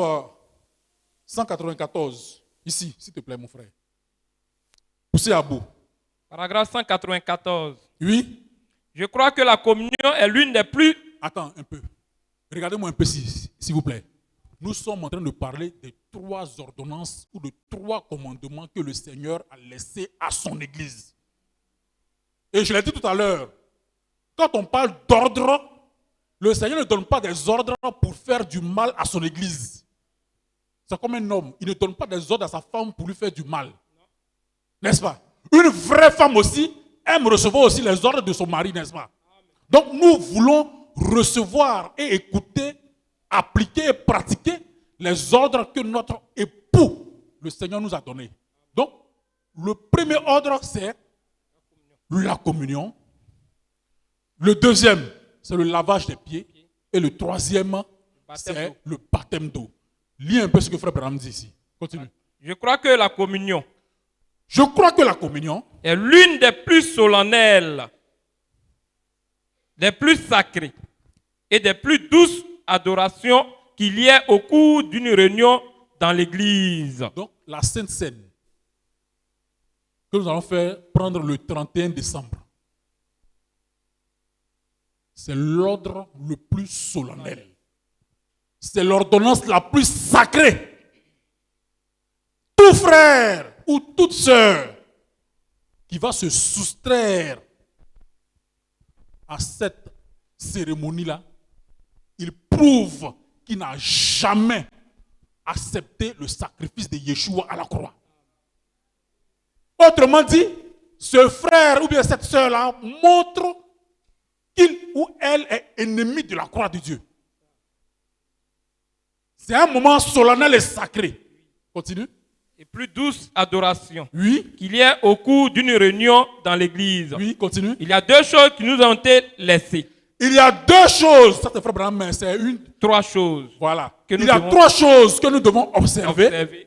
194. Ici, s'il te plaît, mon frère. Poussé à bout. Paragraphe 194. Oui. Je crois que la communion est l'une des plus... Attends un peu. Regardez-moi un peu, s'il vous plaît. Nous sommes en train de parler des trois ordonnances ou de trois commandements que le Seigneur a laissés à son Église. Et je l'ai dit tout à l'heure, quand on parle d'ordre, le Seigneur ne donne pas des ordres pour faire du mal à son Église. C'est comme un homme, il ne donne pas des ordres à sa femme pour lui faire du mal. N'est-ce pas? Une vraie femme aussi aime recevoir aussi les ordres de son mari, n'est-ce pas? Donc nous voulons recevoir et écouter, appliquer et pratiquer les ordres que notre époux, le Seigneur, nous a donnés. Donc, le premier ordre, c'est la communion. Le deuxième, c'est le lavage des pieds. Et le troisième, c'est le baptême d'eau. Lis un peu ce que Frère Branham dit ici. Continue. Je crois que la communion Je crois que la communion est l'une des plus solennelles des plus sacrées et des plus douces adorations qu'il y ait au cours d'une réunion dans l'église. Donc, la Sainte Seine que nous allons faire prendre le 31 décembre, c'est l'ordre le plus solennel. C'est l'ordonnance la plus sacrée. Tout frère ou toute sœur qui va se soustraire à cette cérémonie-là, il prouve qu'il n'a jamais accepté le sacrifice de Yeshua à la croix. Autrement dit, ce frère ou bien cette sœur-là montre qu'il ou elle est ennemi de la croix de Dieu. C'est un moment solennel et sacré. Continue. Et plus douce adoration Oui. qu'il y ait au cours d'une réunion dans l'église. Oui, continue. Il y a deux choses qui nous ont été laissées. Il y a deux choses. Ça, c'est frère Branham, mais c'est une. Trois choses. Voilà. Que nous Il y a devons trois choses que nous devons observer.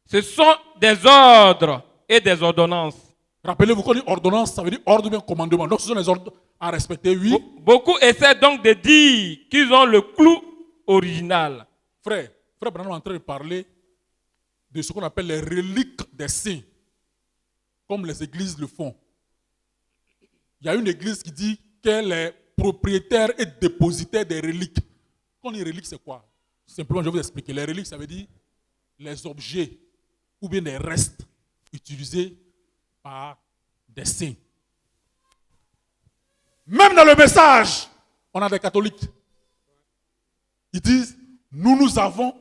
Ce sont des ordres et des ordonnances. Rappelez-vous, quand on dit ordonnance, ça veut dire ordre ou bien commandement. Donc, ce sont les ordres à respecter, oui. Beaucoup essaient donc de dire qu'ils ont le clou original. Frère Branham est en train de parler de ce qu'on appelle les reliques des saints, comme les églises le font. Il y a une église qui dit qu'elle est propriétaire et dépositaire des reliques. Quand on dit reliques, c'est quoi? Simplement, je vais vous expliquer. Les reliques, ça veut dire les objets ou bien les restes utilisés par des saints. Même dans le message, on a des catholiques. Ils disent, nous avons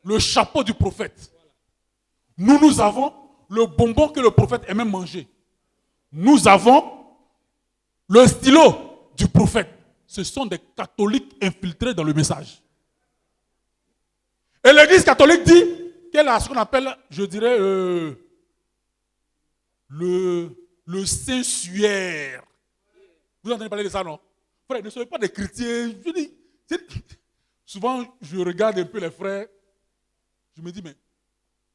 le chapeau du prophète. Nous avons le bonbon que le prophète aimait manger. Nous avons le stylo du prophète. Ce sont des catholiques infiltrés dans le message. Et l'église catholique dit qu'elle a ce qu'on appelle, je dirais, le Saint-Suaire. Vous entendez parler de ça, non? Frère, ne soyez pas des chrétiens. Je dis, souvent, je regarde un peu les frères. Je me dis, mais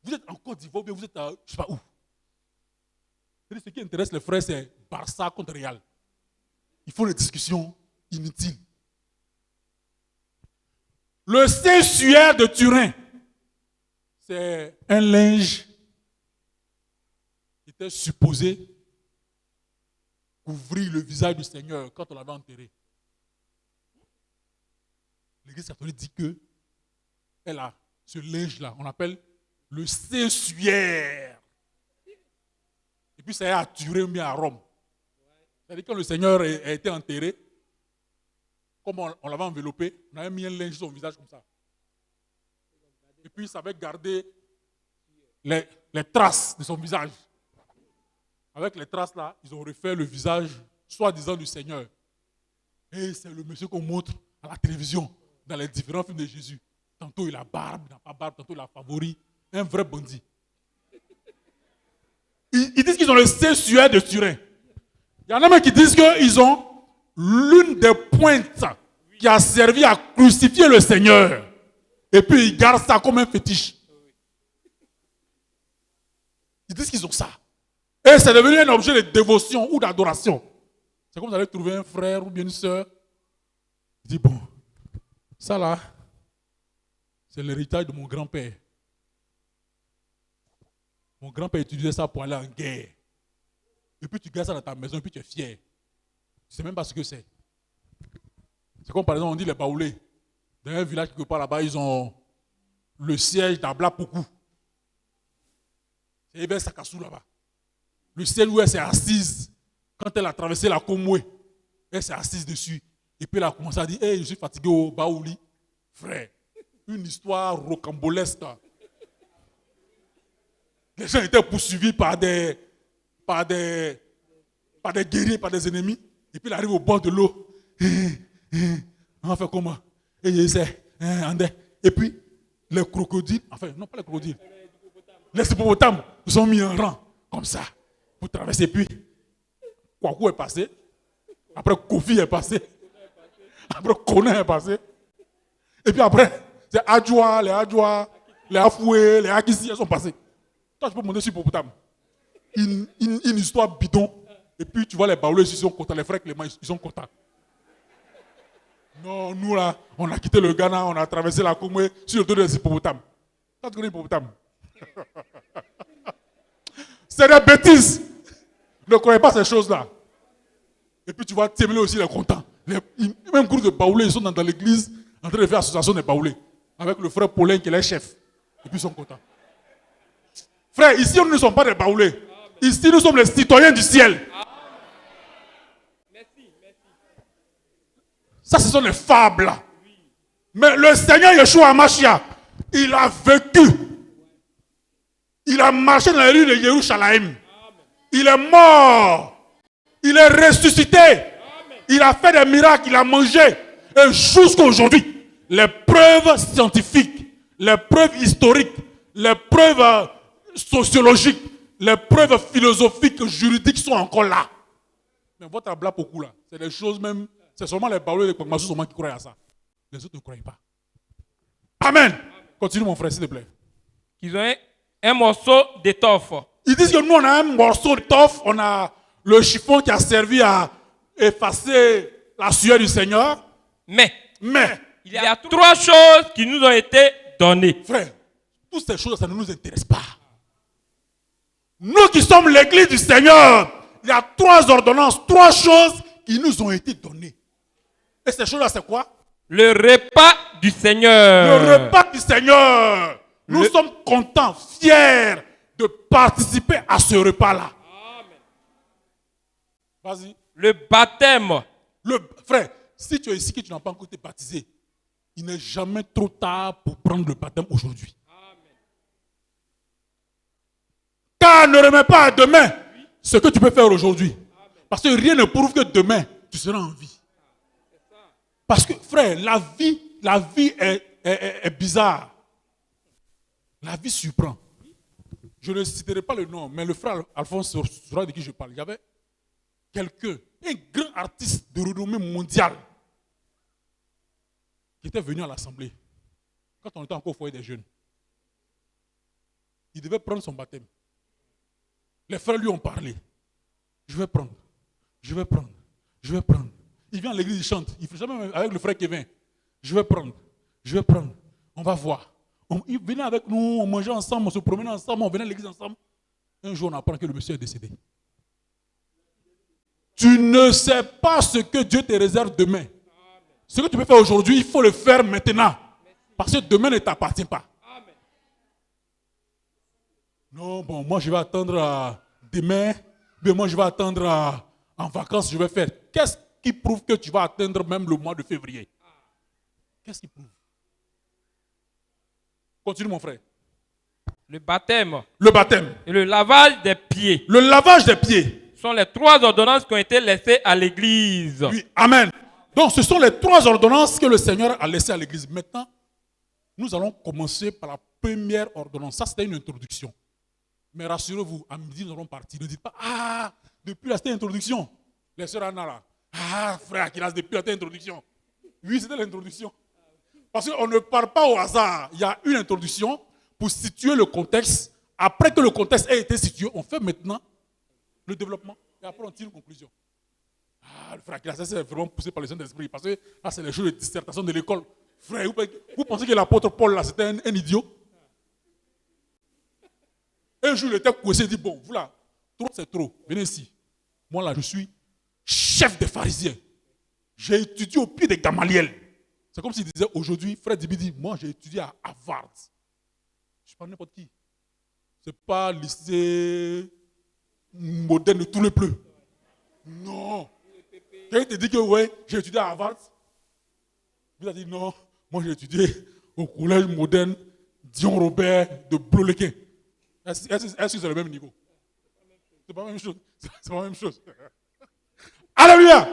vous êtes en Côte d'Ivoire ou bien vous êtes à je ne sais pas où. Ce qui intéresse les frères, c'est Barça contre Real. Il faut des discussions inutiles. Le Saint-Suaire de Turin, c'est un linge qui était supposé couvrir le visage du Seigneur quand on l'avait enterré. L'Église catholique dit que elle a ce linge-là, on appelle le Saint-Suaire. Et puis ça est à Turin ou bien à Rome. C'est-à-dire quand le Seigneur a été enterré, comme on l'avait enveloppé, on avait mis un linge sur son visage comme ça. Et puis ça avait gardé les traces de son visage. Avec les traces là, ils ont refait le visage, soi-disant du Seigneur. Et c'est le monsieur qu'on montre à la télévision, dans les différents films de Jésus. Tantôt il a barbe, il n'a pas barbe, tantôt il a favori. Un vrai bandit. Ils disent qu'ils ont le Saint-Suaire de Turin. Il y en a même qui disent qu'ils ont l'une des pointes qui a servi à crucifier le Seigneur. Et puis ils gardent ça comme un fétiche. Ils disent qu'ils ont ça. Et c'est devenu un objet de dévotion ou d'adoration. C'est comme vous allez trouver un frère ou bien une soeur. Il dit, bon, ça là, c'est l'héritage de mon grand-père. Mon grand-père utilisait ça pour aller en guerre. Et puis tu gardes ça dans ta maison et puis tu es fier. Tu ne sais même pas ce que c'est. C'est comme par exemple on dit les Baoulés. Dans un village quelque part là-bas, ils ont le siège d'Abla Poukou. C'est vers Sakassou là-bas. Le ciel où elle s'est assise, quand elle a traversé la Komoué, elle s'est assise dessus. Et puis elle a commencé à dire, hey, je suis fatigué au Baouli. Frère, une histoire rocambolesque. Les gens étaient poursuivis par des guerriers, par des ennemis. Et puis il arrive au bord de l'eau. On fait comment? Et puis les crocodiles, enfin non pas les crocodiles, les hippopotames nous ont mis en rang, comme ça, pour traverser. Puis Kwaku est passé. Après Kofi est passé. Après Kone est passé. Et puis après, c'est Adjoa, les Afoué, les Akissi, ils sont passés. Toi, je peux monter sur hippopotame. Une histoire bidon. Et puis tu vois les baoulés, ils sont contents. Les frères Clément, ils sont contents. Non, nous là, on a quitté le Ghana, on a traversé la Congo sur le dos des hippopotames. Tu connais l'hippopotame? C'est des bêtises. Ne croyez pas ces choses-là. Et puis tu vois, Témélé aussi, il est content. Même groupe de baoulés, ils sont dans l'église en train de faire association des baoulés. Avec le frère Paulin qui est le chef. Et puis ils sont contents. Frère, ici, nous ne sommes pas des baoulés. Ici, nous sommes les citoyens du ciel. Ça, ce sont des fables. Mais le Seigneur Yeshua Hamashiach, il a vécu. Il a marché dans les rues de Jérusalem. Il est mort. Il est ressuscité. Il a fait des miracles. Il a mangé. Et jusqu'à aujourd'hui, les preuves scientifiques, les preuves historiques, les preuves sociologiques, les preuves philosophiques, juridiques sont encore là. Mais votre blabla beaucoup là, c'est des choses même, c'est seulement les baoulés de Kwangmassou seulement qui croient à ça. Les autres ne croient pas. Amen. Continue mon frère s'il te plaît. Ils ont un morceau d'étoffe. Ils disent que nous on a un morceau d'étoffe, on a le chiffon qui a servi à effacer la sueur du Seigneur. Mais il y a trois choses qui nous ont été données. Frère, toutes ces choses ça ne nous intéresse pas. Nous qui sommes l'église du Seigneur, il y a trois ordonnances, trois choses qui nous ont été données. Et ces choses-là, c'est quoi? Le repas du Seigneur. Le repas du Seigneur. Nous sommes contents, fiers de participer à ce repas-là. Vas-y. Le baptême. Frère, si tu es ici et que tu n'as pas encore été baptisé, il n'est jamais trop tard pour prendre le baptême aujourd'hui. Car ne remets pas à demain ce que tu peux faire aujourd'hui. Parce que rien ne prouve que demain, tu seras en vie. Parce que, frère, la vie est bizarre. La vie surprend. Je ne citerai pas le nom, mais le frère Alphonse saura de qui je parle. Il y avait quelqu'un, un grand artiste de renommée mondiale, qui était venu à l'assemblée quand on était encore au foyer des jeunes. Il devait prendre son baptême. Les frères lui ont parlé. Je vais prendre. Il vient à l'église, il chante. Il fait jamais avec le frère Kevin. Je vais prendre. On va voir. Il venait avec nous, on mangeait ensemble, on se promenait ensemble, on venait à l'église ensemble. Un jour, on apprend que le monsieur est décédé. Tu ne sais pas ce que Dieu te réserve demain. Ce que tu peux faire aujourd'hui, il faut le faire maintenant. Parce que demain ne t'appartient pas. Non, bon, moi je vais attendre demain, mais moi je vais attendre en vacances, je vais faire. Qu'est-ce qui prouve que tu vas atteindre même le mois de février? Qu'est-ce qui prouve? Continue mon frère. Le baptême. Et le lavage des pieds. Le lavage des pieds. Sont les trois ordonnances qui ont été laissées à l'église. Oui, amen. Donc ce sont les trois ordonnances que le Seigneur a laissées à l'église. Maintenant, nous allons commencer par la première ordonnance. Ça, c'était une introduction. Mais rassurez-vous, à midi, nous allons partir. Ne dites pas, depuis là, c'était l'introduction. Les sœurs Anna là, frère Akilas, depuis là, c'était l'introduction. Oui, c'était l'introduction. Parce qu'on ne part pas au hasard. Il y a une introduction pour situer le contexte. Après que le contexte ait été situé, on fait maintenant le développement. Et après, on tire une conclusion. Le frère Akilas, ça c'est vraiment poussé par le Saint-Esprit. Parce que là, c'est les choses de dissertation de l'école. Frère, vous pensez que l'apôtre Paul là, c'était un idiot? Un jour, il était coincé, il dit, bon, vous là, trop c'est trop, venez ici. Moi là, je suis chef des pharisiens. J'ai étudié au pied de Gamaliel. C'est comme s'il disait aujourd'hui, frère Dibi dit, moi j'ai étudié à Harvard. Je ne suis pas n'importe qui. Ce n'est pas lycée moderne de tous les bleus. Non. Quelqu'un te dit que ouais, j'ai étudié à Harvard. Il a dit non, moi j'ai étudié au collège moderne Dion Robert de Blolequin. Est-ce que c'est le même niveau? C'est pas la même chose. C'est pas la même chose. Alléluia!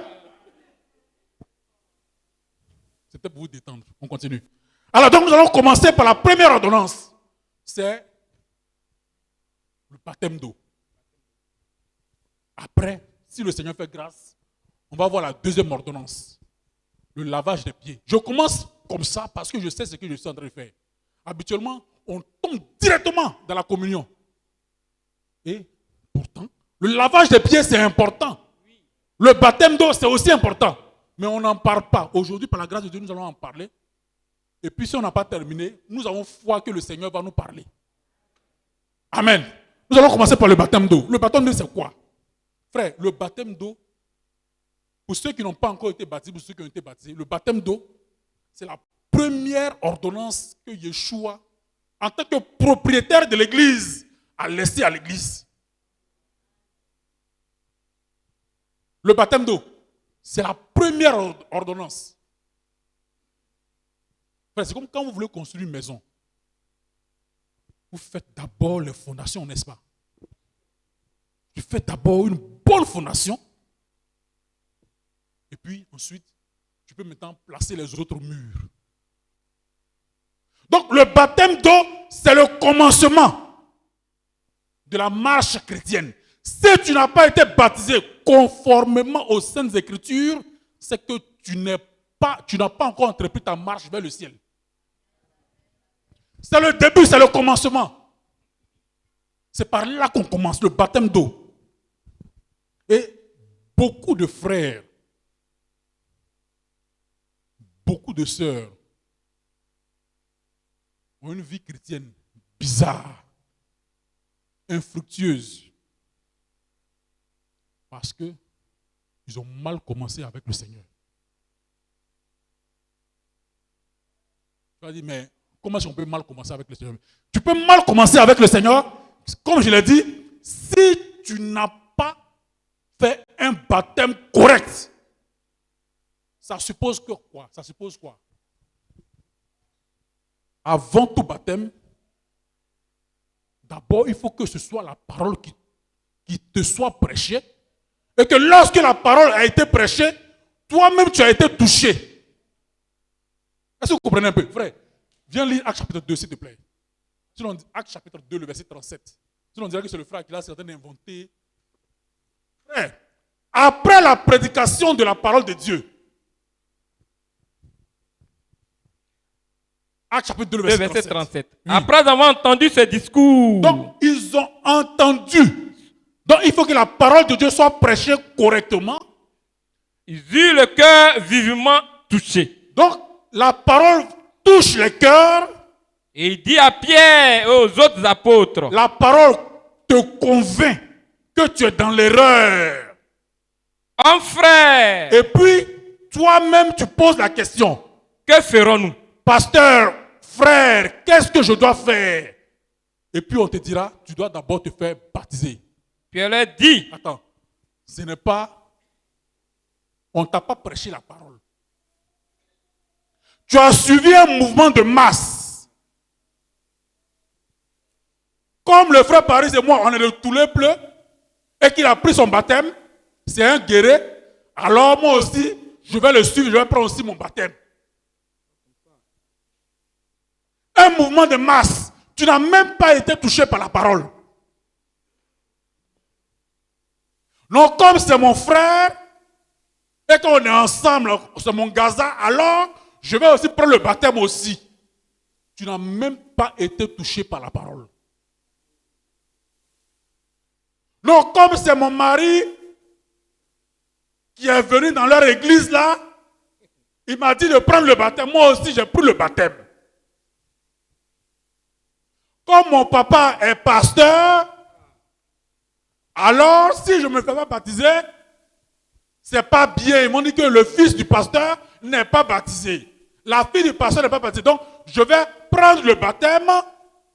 C'était pour vous détendre. On continue. Alors donc nous allons commencer par la première ordonnance. C'est le baptême d'eau. Après, si le Seigneur fait grâce, on va voir la deuxième ordonnance. Le lavage des pieds. Je commence comme ça parce que je sais ce que je suis en train de faire. Habituellement, on tombe directement dans la communion. Et pourtant, Le lavage des pieds, c'est important. Le baptême d'eau, c'est aussi important. Mais on n'en parle pas. Aujourd'hui, par la grâce de Dieu, nous allons en parler. Et puis, si on n'a pas terminé, nous avons foi que le Seigneur va nous parler. Amen. Nous allons commencer par le baptême d'eau. Le baptême d'eau, c'est quoi? Frère, le baptême d'eau, pour ceux qui n'ont pas encore été baptisés, pour ceux qui ont été baptisés, le baptême d'eau, c'est la première ordonnance que Yeshua, en tant que propriétaire de l'église, a laissée à l'église. Le baptême d'eau, c'est la première ordonnance. C'est comme quand vous voulez construire une maison. Vous faites d'abord les fondations, n'est-ce pas? Tu fais d'abord une bonne fondation. Et puis ensuite, tu peux maintenant placer les autres murs. Donc le baptême d'eau, c'est le commencement de la marche chrétienne. Si tu n'as pas été baptisé conformément aux Saintes Écritures, c'est que tu n'as pas encore entrepris ta marche vers le ciel. C'est le début, c'est le commencement. C'est par là qu'on commence, le baptême d'eau. Et beaucoup de frères, beaucoup de sœurs ont une vie chrétienne bizarre, infructueuse. Parce qu'ils ont mal commencé avec le Seigneur. Tu vas dire, mais comment est-ce qu'on peut mal commencer avec le Seigneur? Tu peux mal commencer avec le Seigneur, comme je l'ai dit, si tu n'as pas fait un baptême correct. Ça suppose que quoi? Ça suppose quoi? Avant tout baptême, d'abord, il faut que ce soit la parole qui te soit prêchée. Et que lorsque la parole a été prêchée, toi-même tu as été touché. Est-ce que vous comprenez un peu, frère? Viens lire Actes chapitre 2, s'il te plaît. Sinon, Actes chapitre 2, le verset 37. Sinon, on dirait que c'est le frère qui l'a certainement inventé. Frère, après la prédication de la parole de Dieu, Actes chapitre 2, le verset 37. Oui. Après avoir entendu ce discours. Donc, ils ont entendu. Donc, il faut que la parole de Dieu soit prêchée correctement. Ils eurent le cœur vivement touché. Donc, la parole touche le cœur. Et il dit à Pierre et aux autres apôtres. La parole te convainc que tu es dans l'erreur. Un frère. Et puis, toi-même, tu poses la question. Que ferons-nous? Pasteur, frère, qu'est-ce que je dois faire? Et puis, on te dira, tu dois d'abord te faire baptiser. Pierre leur dit. Attends, ce n'est pas... On ne t'a pas prêché la parole. Tu as suivi un mouvement de masse. Comme le frère Paris et moi, on est de tous les bleus, et qu'il a pris son baptême, c'est un guéri, alors moi aussi, je vais le suivre, je vais prendre aussi mon baptême. Un mouvement de masse. Tu n'as même pas été touché par la parole. Non, comme c'est mon frère, et qu'on est ensemble, c'est mon gaza, alors je vais aussi prendre le baptême aussi. Tu n'as même pas été touché par la parole. Non, comme c'est mon mari qui est venu dans leur église là, il m'a dit de prendre le baptême. Moi aussi, j'ai pris le baptême. Comme mon papa est pasteur, alors si je ne me fais pas baptiser, c'est pas bien. Ils m'ont dit que le fils du pasteur n'est pas baptisé. La fille du pasteur n'est pas baptisée. Donc, je vais prendre le baptême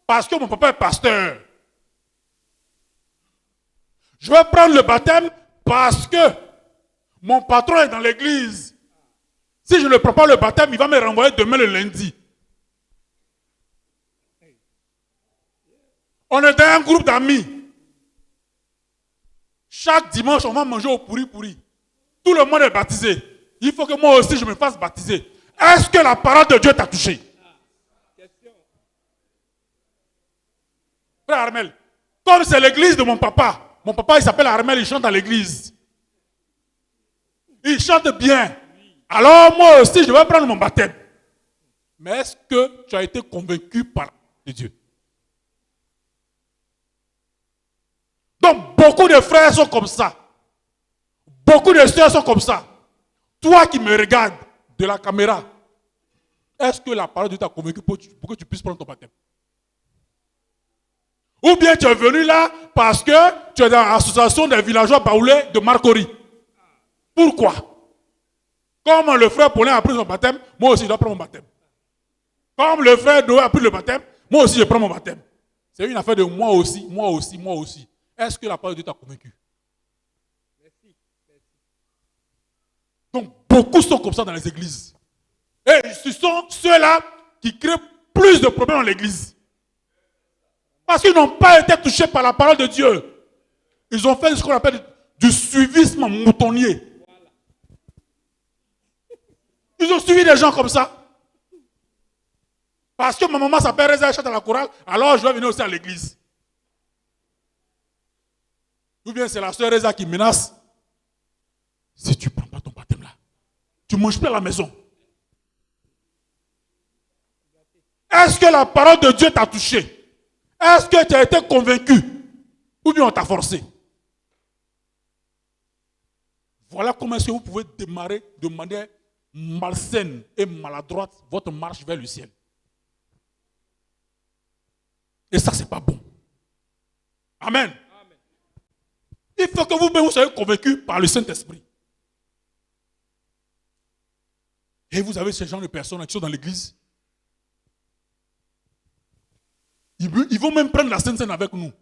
parce que mon papa est pasteur. Je vais prendre le baptême parce que mon patron est dans l'église. Si je ne prends pas le baptême, il va me renvoyer demain le lundi. On est dans un groupe d'amis. Chaque dimanche, on va manger au pourri-pourri. Tout le monde est baptisé. Il faut que moi aussi, je me fasse baptiser. Est-ce que la parole de Dieu t'a touché? Frère Armel, comme c'est l'église de mon papa, il s'appelle Armel, il chante à l'église. Il chante bien. Alors moi aussi, je vais prendre mon baptême. Mais est-ce que tu as été convaincu par Dieu? Donc, beaucoup de frères sont comme ça. Beaucoup de sœurs sont comme ça. Toi qui me regardes de la caméra, est-ce que la parole de Dieu t'a convaincu pour que tu puisses prendre ton baptême? Ou bien tu es venu là parce que tu es dans l'association des villageois baoulés de Marcory. Pourquoi? Comme le frère Paulin a pris son baptême, moi aussi je dois prendre mon baptême. Comme le frère Noé a pris le baptême, moi aussi je prends mon baptême. C'est une affaire de moi aussi, moi aussi, moi aussi. Est-ce que la parole de Dieu t'a convaincu? Donc beaucoup sont comme ça dans les églises. Et ce sont ceux-là qui créent plus de problèmes dans l'église. Parce qu'ils n'ont pas été touchés par la parole de Dieu. Ils ont fait ce qu'on appelle du suivisme moutonnier. Ils ont suivi des gens comme ça. Parce que ma maman s'appelle Reza, elle chante à la chorale, alors je dois venir aussi à l'église. Ou bien c'est la sœur Reza qui menace. Si tu ne prends pas ton baptême là, tu ne manges plus à la maison. Est-ce que la parole de Dieu t'a touché? Est-ce que tu as été convaincu? Ou bien on t'a forcé? Voilà comment est-ce que vous pouvez démarrer de manière malsaine et maladroite votre marche vers le ciel. Et ça, c'est pas bon. Amen. Amen. Il faut que vous-même vous soyez convaincus par le Saint-Esprit. Et vous avez ce genre de personnes qui sont dans l'église. Ils vont même prendre la Sainte Seine avec nous.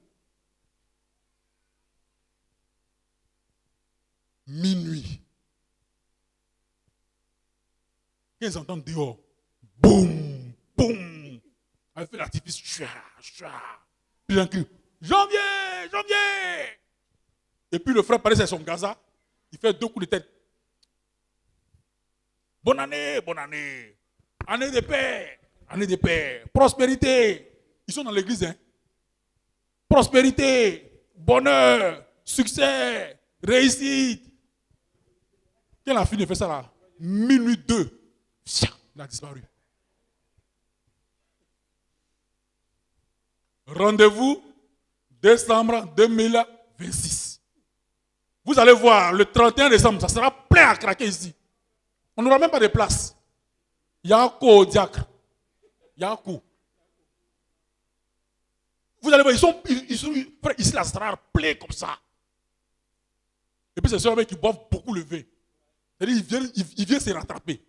Minuit. Quand ils entendent dehors, boum, boum, elle fait l'artifice, chua, chua. Puis il crie, janvier, janvier. Et puis le frère paraît sur son gaza, il fait 2 coups de tête. Bonne année, année de paix, prospérité. Ils sont dans l'église, hein. Prospérité, bonheur, succès, réussite. Quelle a fini de faire ça là? Minuit 2. Il a disparu. Rendez-vous décembre 2026. Vous allez voir, le 31 décembre, ça sera plein à craquer ici. On n'aura même pas de place. Il y a un coup au diacre. Il y a un coup. Vous allez voir, ils sont ici, la sera plein comme ça. Et puis c'est ceux qui boivent beaucoup le vin. C'est-à-dire, ils viennent se rattraper.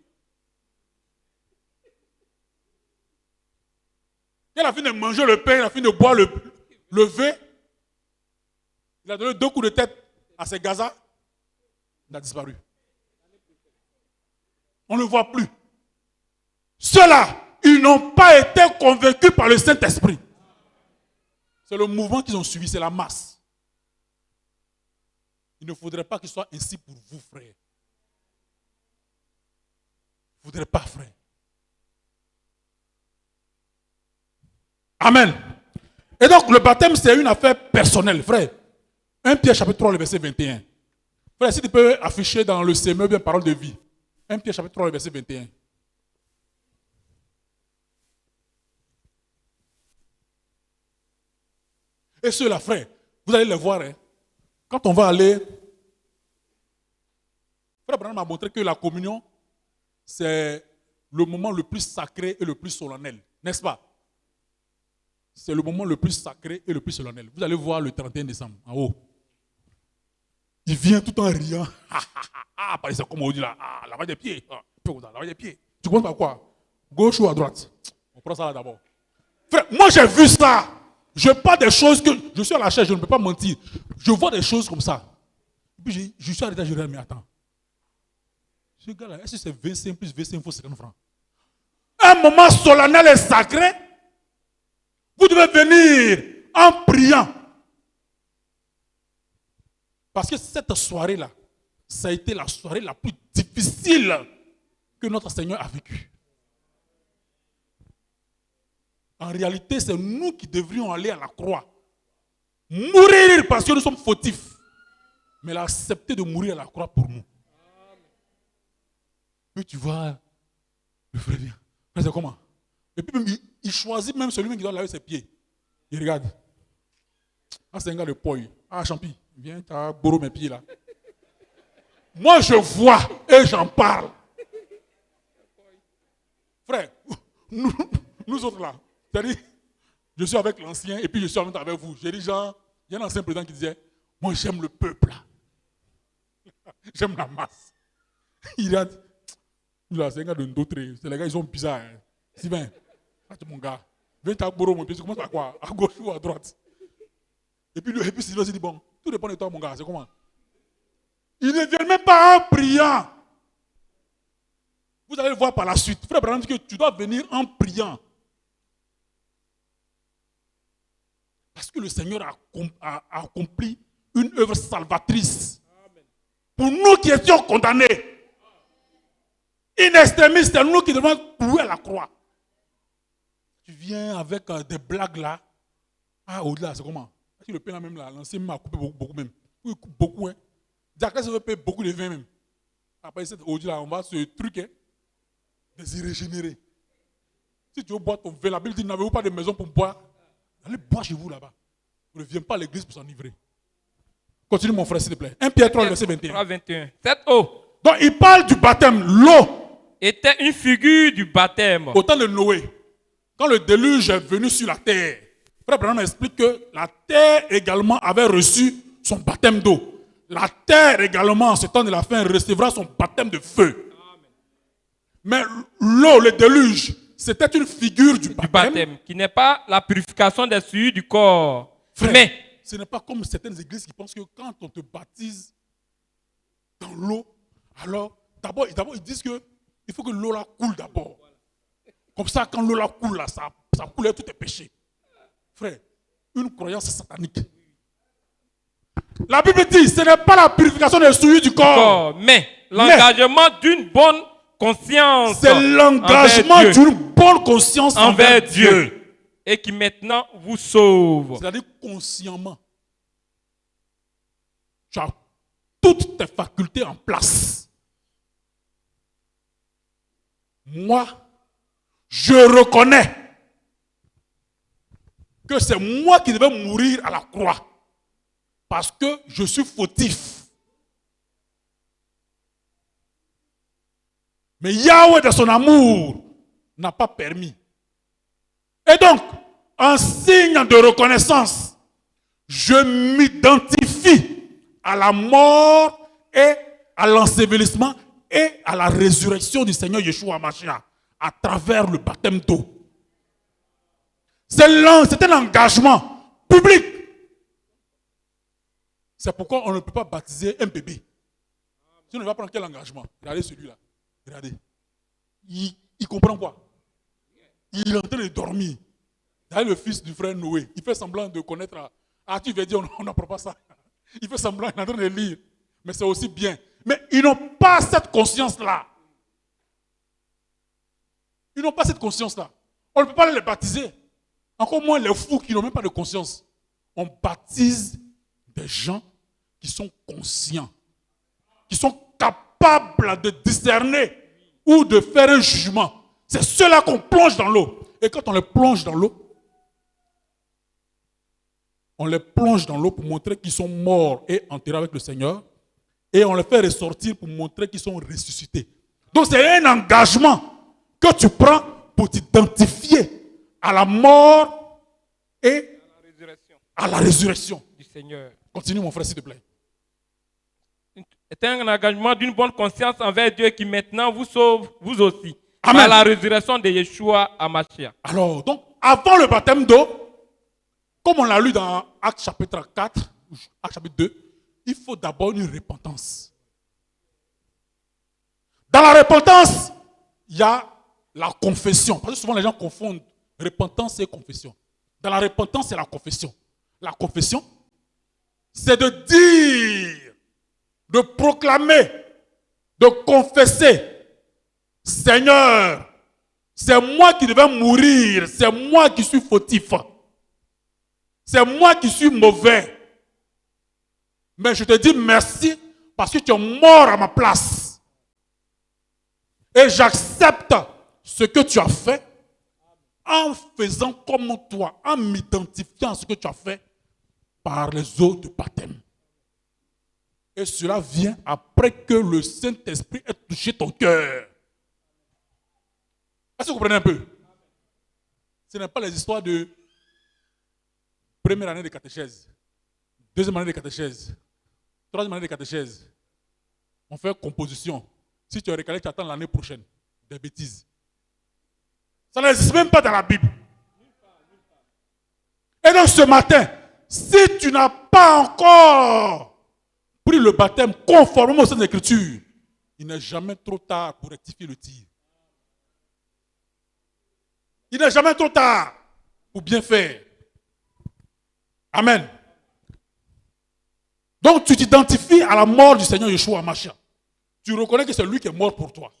Il a fini de manger le pain, il a fini de boire le vin. Il a donné 2 coups de tête à ses gazas. Il a disparu. On ne le voit plus. Ceux-là, ils n'ont pas été convaincus par le Saint-Esprit. C'est le mouvement qu'ils ont suivi, c'est la masse. Il ne faudrait pas qu'il soit ainsi pour vous, frères. Il ne faudrait pas, frère. Amen. Et donc, le baptême, c'est une affaire personnelle, frère. 1 Pierre chapitre 3, le verset 21. Frère, si tu peux afficher dans le CME bien parole de vie. 1 Pierre chapitre 3, le verset 21. Et ceux-là, frère, vous allez les voir. Hein. Quand on va aller... Frère Branham m'a montré que la communion, c'est le moment le plus sacré et le plus solennel. N'est-ce pas? C'est le moment le plus sacré et le plus solennel. Vous allez voir le 31 décembre, en haut. Il vient tout en riant. C'est comme on dit là. Lavage des pieds. Lavage des pieds. Tu comprends pas quoi? Gauche ou à droite? On prend ça là d'abord. Frère, moi j'ai vu ça. Je parle des choses que... Je suis à la chaise, je ne peux pas mentir. Je vois des choses comme ça. Et puis je suis arrêté, je dis, mais attends. Ce gars-là, est-ce que c'est 25 plus 25 faut 50 francs? Un moment solennel et sacré. Vous devez venir en priant. Parce que cette soirée-là, ça a été la soirée la plus difficile que notre Seigneur a vécue. En réalité, c'est nous qui devrions aller à la croix. Mourir parce que nous sommes fautifs. Mais il a accepté de mourir à la croix pour nous. Puis tu vois, le frère vient. C'est comment? Et puis même, il choisit même celui qui doit laver ses pieds. Il regarde. Ah, c'est un gars de Poi. Ah, Champi, viens, tu as bourré mes pieds là. Moi, je vois et j'en parle. Frère, nous autres là, c'est-à-dire, je suis avec l'ancien et puis je suis en même temps avec vous. J'ai dit, genre, il y a un ancien président qui disait, moi j'aime le peuple là. J'aime la masse. Il a dit, là, c'est un gars de Ndotré. C'est les gars, ils sont bizarres. Hein. Sylvain, c'est mon gars. Viens t'abourer mon pied, tu commences à quoi? À gauche ou à droite? Et puis Sylvain s'est dit, bon, tout dépend de toi, mon gars, c'est comment? Il ne vient même pas en priant. Vous allez le voir par la suite. Frère Branham dit que tu dois venir en priant. Parce que le Seigneur a accompli une œuvre salvatrice. Pour nous qui étions condamnés. In extremis, c'est nous qui devons clouer à la croix. Tu viens avec des blagues là. Ah, au-delà, c'est comment? Si le pain là même là, l'ancien m'a coupé beaucoup même. Il coupe beaucoup, hein. Jacques, ça veut payer beaucoup de vin même. Après cette au-delà, on va se truquer. Des irrégénérés. Si tu veux boire ton vin, la Bible dit, n'avez-vous pas de maison pour boire? Allez boire chez vous là-bas. Ne viens pas à l'église pour s'enivrer. Continue mon frère s'il te plaît. 1 Pierre 3, verset 21. 3, 21. Cette eau. Donc il parle du baptême. L'eau était une figure du baptême. Au temps de Noé, quand le déluge est venu sur la terre, Frère Branham explique que la terre également avait reçu son baptême d'eau. La terre également, en ce temps de la fin, recevra son baptême de feu. Amen. Mais l'eau, le déluge, c'était une figure du baptême. Qui n'est pas la purification des souillures du corps. Frère, mais ce n'est pas comme certaines églises qui pensent que quand on te baptise dans l'eau, alors d'abord ils disent que il faut que l'eau là coule d'abord. Comme ça, quand l'eau là coule, là, ça coule tous tes péchés. Frère, une croyance satanique. La Bible dit, ce n'est pas la purification des souillures du corps, mais l'engagement d'une bonne conscience. C'est l'engagement d'une bonne conscience envers Dieu. Et qui maintenant vous sauve. C'est-à-dire consciemment. Tu as toutes tes facultés en place. Moi, je reconnais que c'est moi qui devais mourir à la croix. Parce que je suis fautif. Mais Yahweh, de son amour, n'a pas permis. Et donc, en signe de reconnaissance, je m'identifie à la mort et à l'ensevelissement et à la résurrection du Seigneur Yeshua Mashiach à travers le baptême d'eau. C'est un engagement public. C'est pourquoi on ne peut pas baptiser un bébé. Si on ne va prendre quel engagement? Regardez celui-là. Regardez. Il comprend quoi? Il est en train de dormir. Regardez le fils du frère Noé. Il fait semblant de connaître. Ah, tu veux dire, on n'apprend pas ça. Il fait semblant, il est en train de lire. Mais c'est aussi bien. Mais ils n'ont pas cette conscience-là. Ils n'ont pas cette conscience-là. On ne peut pas les baptiser. Encore moins les fous qui n'ont même pas de conscience. On baptise des gens qui sont conscients, qui sont capables de discerner ou de faire un jugement. C'est ceux-là qu'on plonge dans l'eau. Et quand on les plonge dans l'eau, on les plonge dans l'eau pour montrer qu'ils sont morts et enterrés avec le Seigneur. Et on les fait ressortir pour montrer qu'ils sont ressuscités. Donc c'est un engagement que tu prends pour t'identifier à la mort et à la résurrection du Seigneur. Continue mon frère s'il te plaît. C'est un engagement d'une bonne conscience envers Dieu qui maintenant vous sauve, vous aussi. Amen. Par la résurrection de Yeshua à Mashiach. Alors, donc, avant le baptême d'eau, comme on l'a lu dans Actes chapitre 4, Actes chapitre 2, il faut d'abord une repentance. Dans la repentance, il y a la confession. Parce que souvent les gens confondent repentance et confession. Dans la repentance, c'est la confession. La confession, c'est de dire, de proclamer, de confesser, Seigneur, c'est moi qui devais mourir, c'est moi qui suis fautif, c'est moi qui suis mauvais. Mais je te dis merci parce que tu es mort à ma place. Et j'accepte ce que tu as fait en faisant comme toi, en m'identifiant à ce que tu as fait. par les eaux de baptême. Et cela vient après que le Saint-Esprit ait touché ton cœur. Est-ce que vous comprenez un peu? Ce n'est pas les histoires de première année de catéchèse, deuxième année de catéchèse, troisième année de catéchèse. On fait composition. Si tu es recalé, tu attends l'année prochaine. Des bêtises. Ça n'existe même pas dans la Bible. Et donc ce matin, si tu n'as pas encore pris le baptême conformément aux Saintes Écritures, il n'est jamais trop tard pour rectifier le tir. Il n'est jamais trop tard pour bien faire. Amen. Donc tu t'identifies à la mort du Seigneur Yeshua Mashiach. Tu reconnais que c'est lui qui est mort pour toi.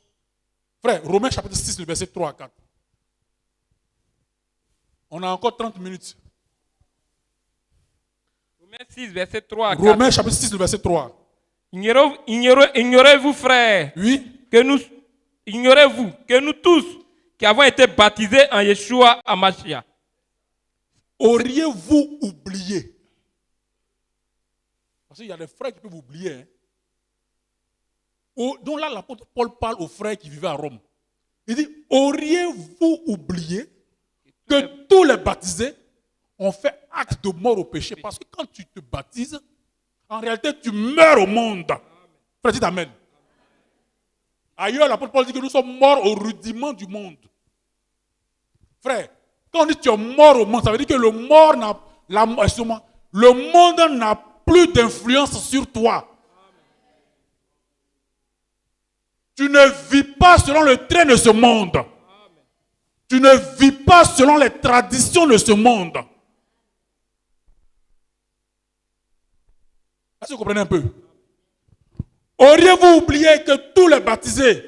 Frère, Romains chapitre 6, le verset 3 à 4. On a encore 30 minutes. Romains 6, verset 3 à 4. Romains chapitre 6, le verset 3. Ignorez-vous, frères, Oui. ignorez-vous que nous tous qui avons été baptisés en Yeshua Hamashiach, Auriez-vous oublié? Parce qu'il y a des frères qui peuvent oublier. Hein? Donc là, l'apôtre Paul parle aux frères qui vivaient à Rome. Il dit, auriez-vous oublié que tous les baptisés ont fait acte de mort au péché? Parce que quand tu te baptises, en réalité, tu meurs au monde. Frère, dites Amen. Ailleurs, l'apôtre Paul dit que nous sommes morts au rudiment du monde. Frère, quand on dit que tu es mort au monde, ça veut dire que le monde n'a plus d'influence sur toi. Tu ne vis pas selon le train de ce monde. Tu ne vis pas selon les traditions de ce monde. Est-ce que vous comprenez un peu? Auriez-vous oublié que tous les baptisés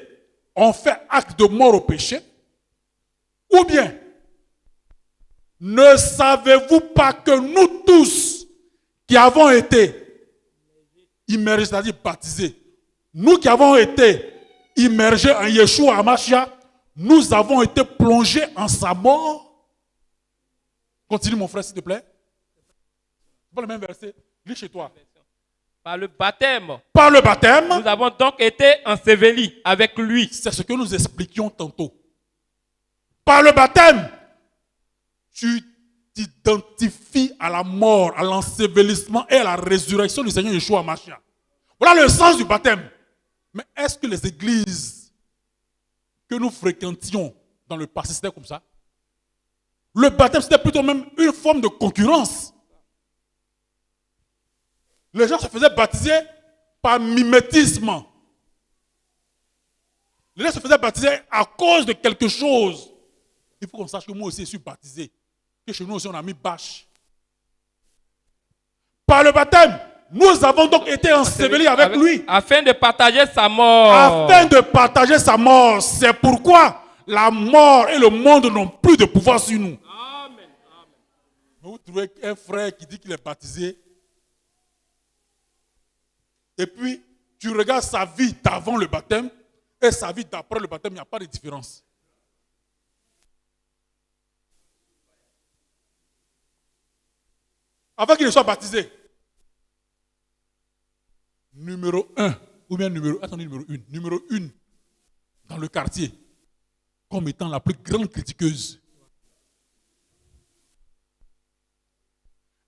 ont fait acte de mort au péché? Ou bien, ne savez-vous pas que nous tous qui avons été immergés, c'est-à-dire baptisés, nous qui avons été immergés en Yeshua Hamashiach, nous avons été plongés en sa mort? Continue mon frère s'il te plaît. C'est pas le même verset. Lis chez toi. par le baptême. Par le baptême. Nous avons donc été ensevelis avec lui. C'est ce que nous expliquions tantôt. Par le baptême, tu t'identifies à la mort, à l'ensevelissement et à la résurrection du Seigneur Yeshua Mashiach. Voilà le sens du baptême. Mais est-ce que les églises que nous fréquentions dans le passé, c'était comme ça? Le baptême, c'était plutôt même une forme de concurrence. Les gens se faisaient baptiser par mimétisme. Les gens se faisaient baptiser à cause de quelque chose. Il faut qu'on sache que moi aussi je suis baptisé. Que chez nous aussi on a mis bâche. Par le baptême, nous avons donc été ensevelis avec lui. Afin de partager sa mort. Afin de partager sa mort. C'est pourquoi la mort et le monde n'ont plus de pouvoir sur nous. Amen. Vous trouvez un frère qui dit qu'il est baptisé. Et puis, tu regardes sa vie d'avant le baptême et sa vie d'après le baptême, il n'y a pas de différence. Avant qu'il ne soit baptisé, numéro 1, ou bien numéro 1 dans le quartier, comme étant la plus grande critiqueuse.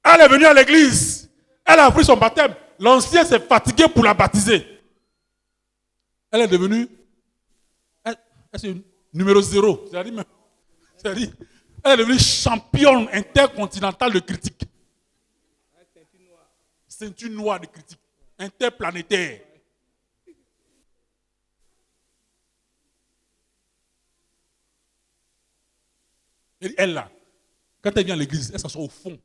Elle est venue à l'église, elle a pris son baptême. L'ancien s'est fatigué pour la baptiser. Elle est devenue numéro 0. C'est-à-dire, elle est devenue championne intercontinentale de critique. Ceinture noire de critique. Interplanétaire. Et elle là, quand elle vient à l'église, elle s'assoit au fond.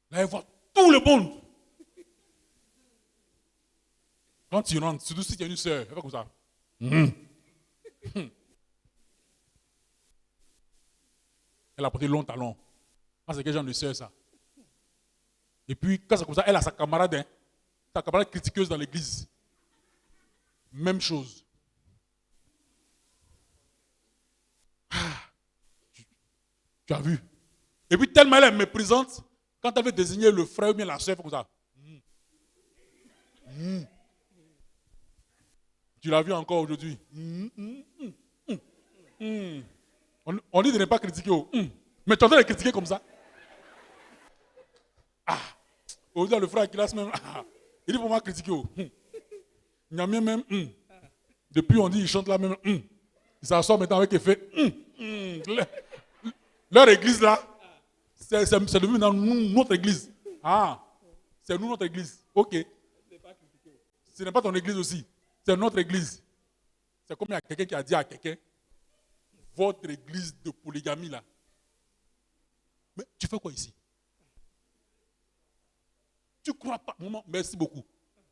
Là, elle voit tout le monde. Quand tu rentres, surtout si tu as une soeur, elle va comme ça. Elle a porté long talon. Ah, c'est quel genre de soeur ça? Et puis, quand c'est comme ça, elle a sa camarade, sa camarade critiqueuse dans l'église. Même chose. Ah, tu as vu. Et puis, tellement elle est méprisante, Quand tu avais désigné le frère ou bien la soeur, comme ça. Tu l'as vu encore aujourd'hui. On dit de ne pas critiquer. Mais tu es en train de critiquer comme ça. Aujourd'hui, le frère qui l'a même. Il dit pour moi critiquer. Il y a même. Depuis, on dit, il chante là même. Il s'assoit maintenant avec effet. Leur église là, c'est devenu dans notre église. C'est nous notre église. Ok. Ce n'est pas ton église aussi. C'est notre église. C'est comme il y a quelqu'un qui a dit à quelqu'un, votre église de polygamie là. Mais tu fais quoi ici? Tu crois pas? Maman, merci beaucoup.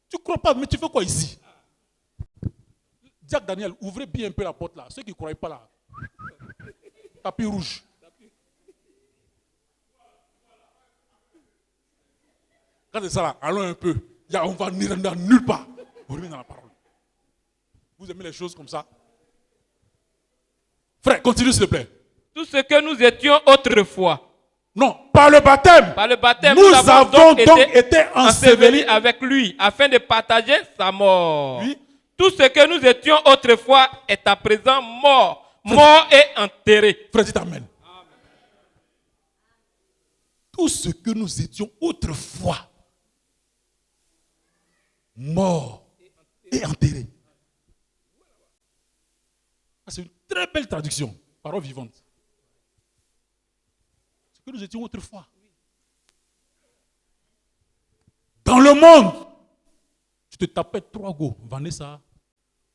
Tu crois pas, mais tu fais quoi ici? Jack Daniel, ouvrez bien un peu la porte là. Ceux qui ne croient pas là. Tapis rouge. Quand c'est ça là, allons un peu. On va nulle part. On revient dans la parole. Vous aimez les choses comme ça? Frère, continue s'il te plaît. Tout ce que nous étions autrefois. Non, par le baptême. Par le baptême, nous avons donc été ensevelis avec lui afin de partager sa mort. Oui. Tout ce que nous étions autrefois est à présent mort. Mort et enterré. Frère, dites amen. Tout ce que nous étions autrefois mort et enterré. C'est une très belle traduction, parole vivante. Ce que nous étions autrefois. Dans le monde, tu te tapais 3 go. Vanessa,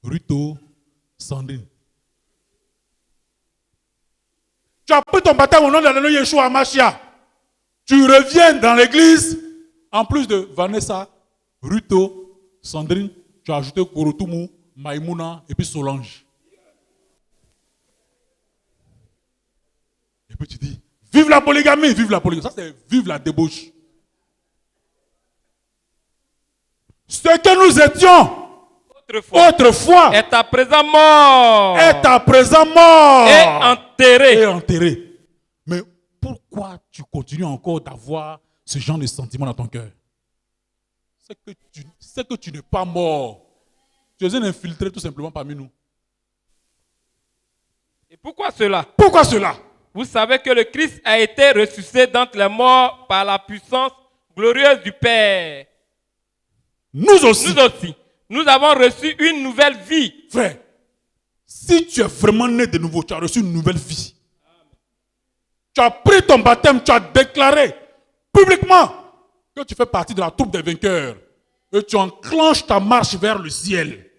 Ruto, Sandrine. Tu as pris ton baptême au nom de l'Éternel Yeshua Mashiach. Tu reviens dans l'église, en plus de Vanessa, Ruto, Sandrine, tu as ajouté Korotumu, Maïmouna et puis Solange. Et puis tu dis, vive la polygamie, vive la polygamie. Ça c'est vive la débauche. Ce que nous étions autrefois est à présent mort. Et enterré. Et enterré. Mais pourquoi tu continues encore d'avoir ce genre de sentiment dans ton cœur? C'est que tu n'es pas mort. Tu es un infiltré tout simplement parmi nous. Et pourquoi cela? Pourquoi cela? Vous savez que le Christ a été ressuscité d'entre les morts par la puissance glorieuse du Père. Nous aussi. Nous avons reçu une nouvelle vie. Frère, si tu es vraiment né de nouveau, tu as reçu une nouvelle vie. Tu as pris ton baptême, tu as déclaré publiquement que tu fais partie de la troupe des vainqueurs. Et tu enclenches ta marche vers le ciel.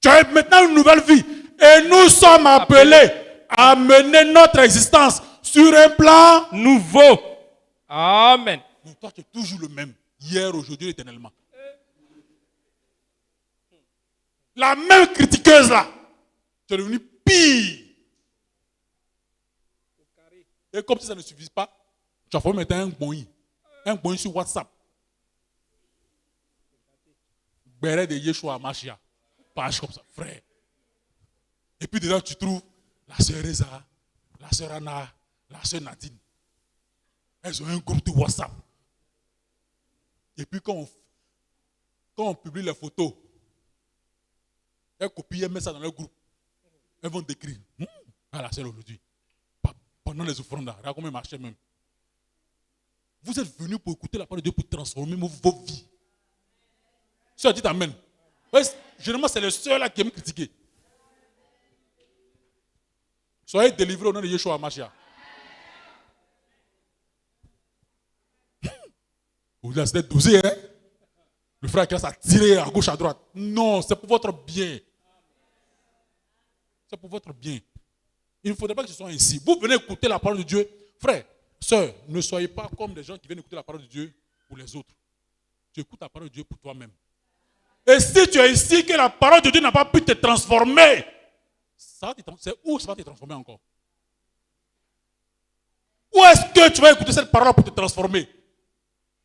Tu as maintenant une nouvelle vie. Et nous sommes appelés à mener notre existence sur un plan nouveau. Amen. Mais toi, tu es toujours le même. Hier, aujourd'hui, éternellement. La même critiqueuse là. Tu es devenu pire. Et comme si ça ne suffit pas, tu as fallu mettre un bon sur WhatsApp. Béret de Yeshua Mashiach. Page comme ça, frère. Et puis dedans, tu trouves la sœur Eza, la sœur Anna, la sœur Nadine. Elles ont un groupe de WhatsApp. Et puis quand on publie les photos, elles copient, elles mettent ça dans leur groupe. Elles vont décrire. La sœur aujourd'hui. Pendant les offrandes, regarde comment elle marchait même. Vous êtes venus pour écouter la parole de Dieu pour transformer vos vies. Sœur, dites amen. Généralement, c'est les sœurs là qui aiment critiquer. Soyez délivrés au nom de Yeshua Mashiach. Vous avez dosé, hein? Le frère qui a tiré à gauche, à droite. Non, c'est pour votre bien. C'est pour votre bien. Il ne faudrait pas que ce soit ainsi. Vous venez écouter la parole de Dieu. Frère, sœur, ne soyez pas comme des gens qui viennent écouter la parole de Dieu pour les autres. Tu écoutes la parole de Dieu pour toi-même. Et si tu es ici que la parole de Dieu n'a pas pu te transformer, c'est où ça va te transformer encore? Où est-ce que tu vas écouter cette parole pour te transformer?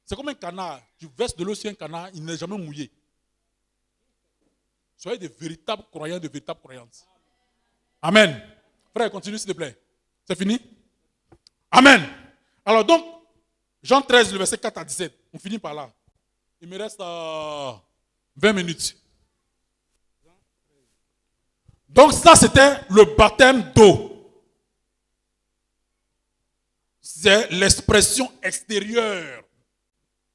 C'est comme un canard. Tu verses de l'eau sur un canard, il n'est jamais mouillé. Soyez de véritables croyants, de véritables croyantes. Amen. Frère, continue s'il te plaît. C'est fini? Amen. Alors donc, Jean 13, le verset 4 à 17. On finit par là. Il me reste 20 minutes. Donc ça, c'était le baptême d'eau. C'est l'expression extérieure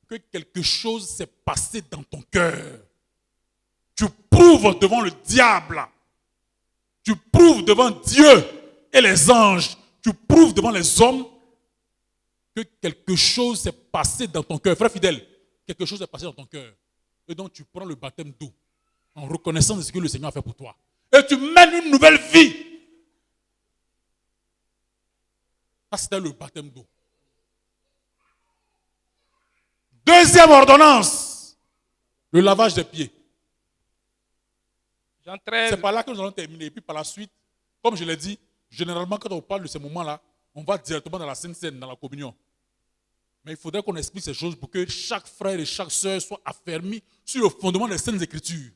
que quelque chose s'est passé dans ton cœur. Tu prouves devant le diable. Tu prouves devant Dieu et les anges. Tu prouves devant les hommes que quelque chose s'est passé dans ton cœur. Frère fidèle, quelque chose s'est passé dans ton cœur. Et donc tu prends le baptême d'eau en reconnaissant ce que le Seigneur a fait pour toi. Et tu mènes une nouvelle vie. Ça, c'était le baptême d'eau. Deuxième ordonnance, le lavage des pieds. Jean 13. C'est par là que nous allons terminer. Et puis par la suite, comme je l'ai dit, généralement quand on parle de ces moments-là, on va directement dans la Sainte Seine, dans la communion. Mais il faudrait qu'on explique ces choses pour que chaque frère et chaque sœur soient affermis sur le fondement des Saintes Écritures.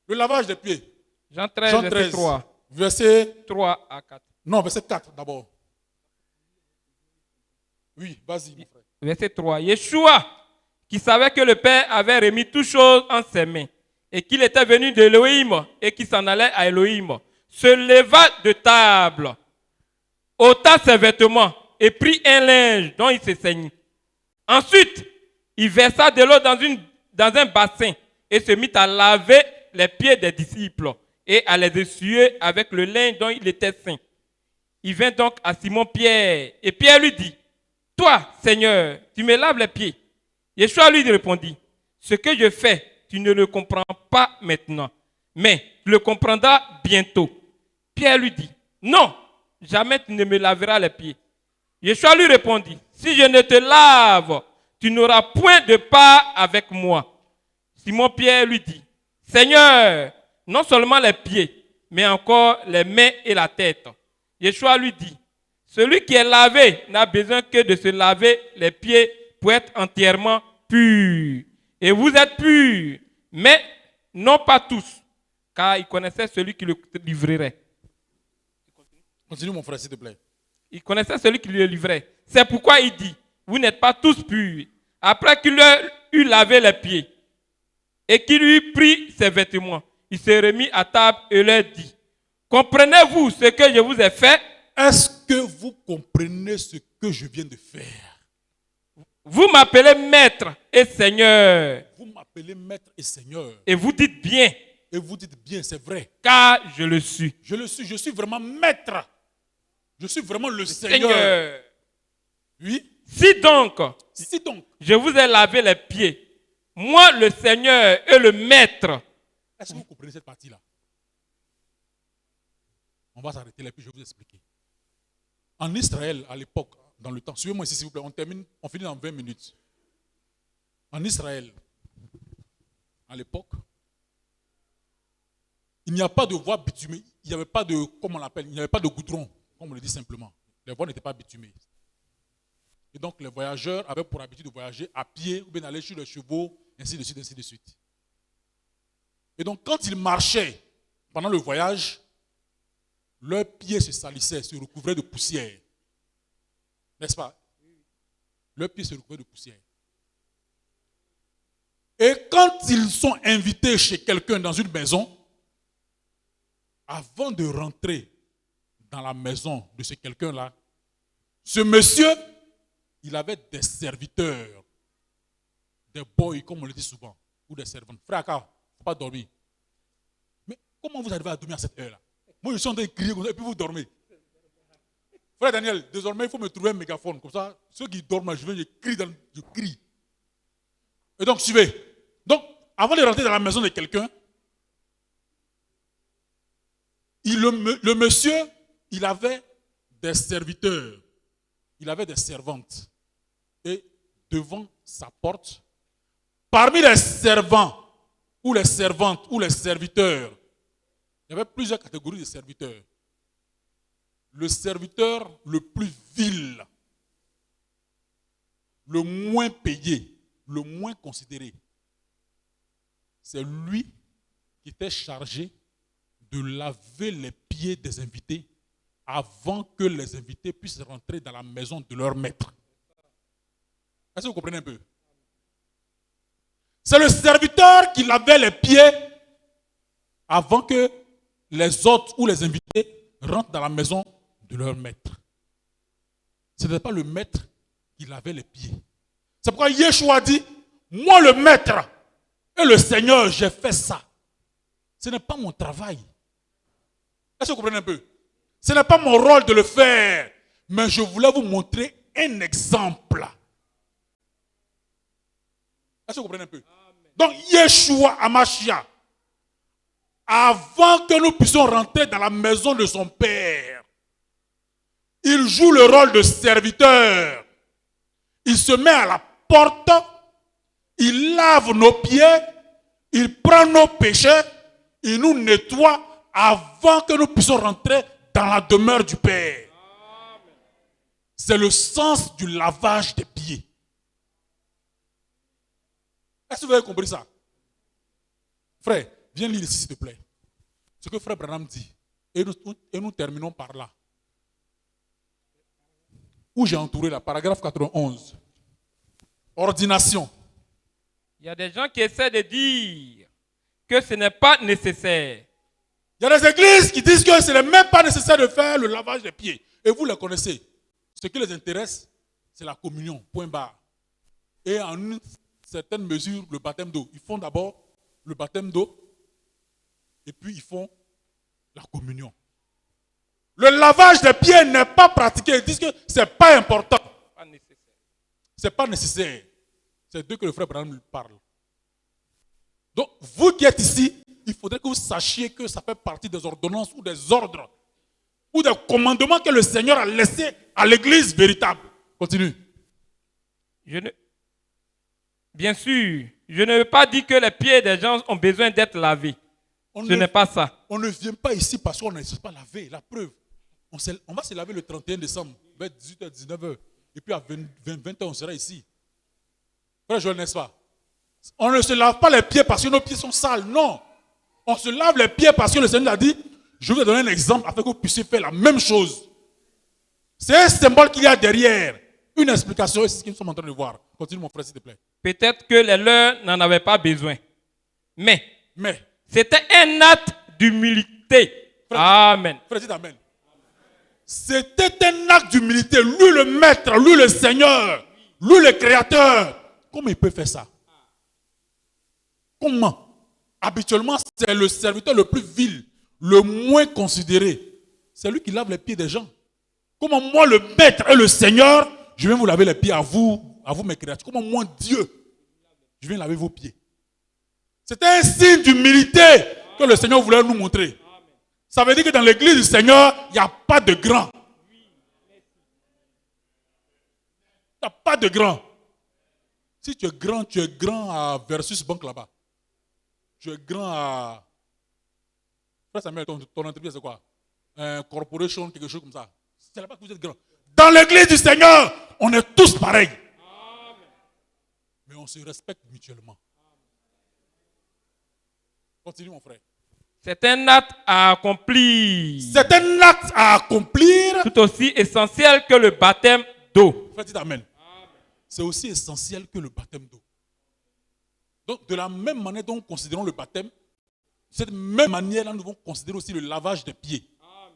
Le lavage des pieds. Jean 13, Jean verset 3. Verset 3 à 4. Non, verset 4 d'abord. Oui, vas-y, mon frère. Verset 3. Yeshua, qui savait que le Père avait remis toutes choses en ses mains, et qu'il était venu d'Élohim, et qu'il s'en allait à Élohim, se leva de table, ôta ses vêtements, et prit un linge dont il se saignit. Ensuite, il versa de l'eau dans un bassin, et se mit à laver les pieds des disciples, et à les essuyer avec le linge dont il était saint. Il vint donc à Simon-Pierre, et Pierre lui dit, « Toi, Seigneur, tu me laves les pieds. » Yeshua lui répondit, « Ce que je fais, tu ne le comprends pas maintenant, mais tu le comprendras bientôt. » Pierre lui dit, « Non, jamais tu ne me laveras les pieds. » Yeshua lui répondit, « Si je ne te lave, tu n'auras point de part avec moi. » Simon-Pierre lui dit, « Seigneur, non seulement les pieds, mais encore les mains et la tête. » Yeshua lui dit, « Celui qui est lavé n'a besoin que de se laver les pieds pour être entièrement pur. Et vous êtes purs, mais non pas tous, car il connaissait celui qui le livrerait. » Continue mon frère, s'il te plaît. Il connaissait celui qui le livrait. C'est pourquoi il dit, « Vous n'êtes pas tous purs. » Après qu'il leur eut lavé les pieds et qu'il eut pris ses vêtements, il se remit à table et leur dit, « Comprenez-vous ce que je vous ai fait? » Est-ce que vous comprenez ce que je viens de faire? Vous m'appelez maître et seigneur. Vous m'appelez maître et seigneur. Et vous dites bien. Et vous dites bien, c'est vrai. Car je le suis. Je suis vraiment maître. Je suis vraiment le Seigneur. Oui. Si donc, je vous ai lavé les pieds, moi le Seigneur et le maître. Est-ce que vous comprenez cette partie-là? On va s'arrêter là et puis je vais vous expliquer. En Israël, à l'époque, dans le temps, suivez-moi ici s'il vous plaît, on finit dans 20 minutes. En Israël, à l'époque, il n'y a pas de voie bitumée, il n'y avait pas de, comment on l'appelle, il n'y avait pas de goudron, comme on le dit simplement. Les voies n'étaient pas bitumées. Et donc les voyageurs avaient pour habitude de voyager à pied ou bien d'aller sur les chevaux, ainsi de suite, ainsi de suite. Et donc quand ils marchaient pendant le voyage, leurs pieds se salissaient, se recouvraient de poussière. N'est-ce pas? Leurs pieds se recouvraient de poussière. Et quand ils sont invités chez quelqu'un dans une maison, avant de rentrer dans la maison de ce quelqu'un-là, ce monsieur, il avait des serviteurs, des boys, comme on le dit souvent, ou des servantes. Frère Akar, il ne faut pas dormir. Mais comment vous arrivez à dormir à cette heure-là? Moi, je suis en train de crier comme ça, et puis vous dormez. Frère Daniel, désormais, il faut me trouver un mégaphone. Comme ça, ceux qui dorment, je crie. Et donc, suivez. Donc, avant de rentrer dans la maison de quelqu'un, le monsieur, il avait des serviteurs, il avait des servantes. Et devant sa porte, parmi les servants, ou les servantes, ou les serviteurs, il y avait plusieurs catégories de serviteurs. Le serviteur le plus vil, le moins payé, le moins considéré, c'est lui qui était chargé de laver les pieds des invités avant que les invités puissent rentrer dans la maison de leur maître. Est-ce que vous comprenez un peu? C'est le serviteur qui lavait les pieds avant que les hôtes ou les invités rentrent dans la maison de leur maître. Ce n'était pas le maître qui lavait les pieds. C'est pourquoi Yeshua dit, moi le maître et le Seigneur, j'ai fait ça. Ce n'est pas mon travail. Est-ce que vous comprenez un peu? Ce n'est pas mon rôle de le faire, mais je voulais vous montrer un exemple. Est-ce que vous comprenez un peu? Donc, Yeshua Hamashiach, avant que nous puissions rentrer dans la maison de son Père, il joue le rôle de serviteur. Il se met à la porte, il lave nos pieds, il prend nos péchés, il nous nettoie avant que nous puissions rentrer dans la demeure du Père. C'est le sens du lavage des pieds. Est-ce que vous avez compris ça? Frère, viens lire ici s'il te plaît. Ce que frère Branham dit. Et nous terminons par là. Où j'ai entouré la paragraphe 91. Ordination. Il y a des gens qui essaient de dire que ce n'est pas nécessaire. Il y a des églises qui disent que ce n'est même pas nécessaire de faire le lavage des pieds. Et vous les connaissez. Ce qui les intéresse, c'est la communion. Point barre. Et en une certaine mesure, le baptême d'eau. Ils font d'abord le baptême d'eau. Et puis ils font la communion. Le lavage des pieds n'est pas pratiqué. Ils disent que ce n'est pas important. Pas nécessaire. Ce n'est pas nécessaire. C'est d'eux que le frère Branham parle. Donc, vous qui êtes ici, il faudrait que vous sachiez que ça fait partie des ordonnances ou des ordres ou des commandements que le Seigneur a laissés à l'église véritable. Continue. Bien sûr, je ne veux pas dire que les pieds des gens ont besoin d'être lavés. Ce n'est pas ça. On ne vient pas ici parce qu'on ne s'est pas lavé. La preuve, on va se laver le 31 décembre, vers 18h, 19h. Et puis à 20h, on sera ici. Frère Joël, n'est-ce pas? On ne se lave pas les pieds parce que nos pieds sont sales. Non. On se lave les pieds parce que le Seigneur a dit, je vais vous donner un exemple afin que vous puissiez faire la même chose. C'est un symbole qu'il y a derrière. Une explication, et c'est ce que nous sommes en train de voir. Continue mon frère, s'il te plaît. Peut-être que les leurs n'en avaient pas besoin. Mais Mais, c'était un acte d'humilité. Frère, Amen. frère, dites Amen. C'était un acte d'humilité. Lui le maître, lui le Seigneur, lui le créateur. Comment il peut faire ça? Comment? Habituellement, c'est le serviteur le plus vil, le moins considéré. C'est lui qui lave les pieds des gens. Comment moi, le maître et le Seigneur, je viens vous laver les pieds à vous mes créatures. Comment moi, Dieu, je viens laver vos pieds. C'était un signe d'humilité que le Seigneur voulait nous montrer. Ça veut dire que dans l'église du Seigneur, il n'y a pas de grand. Il n'y a pas de grand. Si tu es grand à Versus Bank là-bas. Tu es grand à... Frère Samuel, ton entreprise c'est quoi? Corporation, quelque chose comme ça. C'est là-bas que vous êtes grand. Dans l'église du Seigneur, on est tous pareils. Amen. Mais on se respecte mutuellement. Continue mon frère. C'est un acte à accomplir. C'est un acte à accomplir. Tout aussi essentiel que le baptême d'eau. Frère, dites Amen. C'est aussi essentiel que le baptême d'eau. Donc, de la même manière dont nous considérons le baptême, de cette même manière-là, nous devons considérer aussi le lavage des pieds. Amen.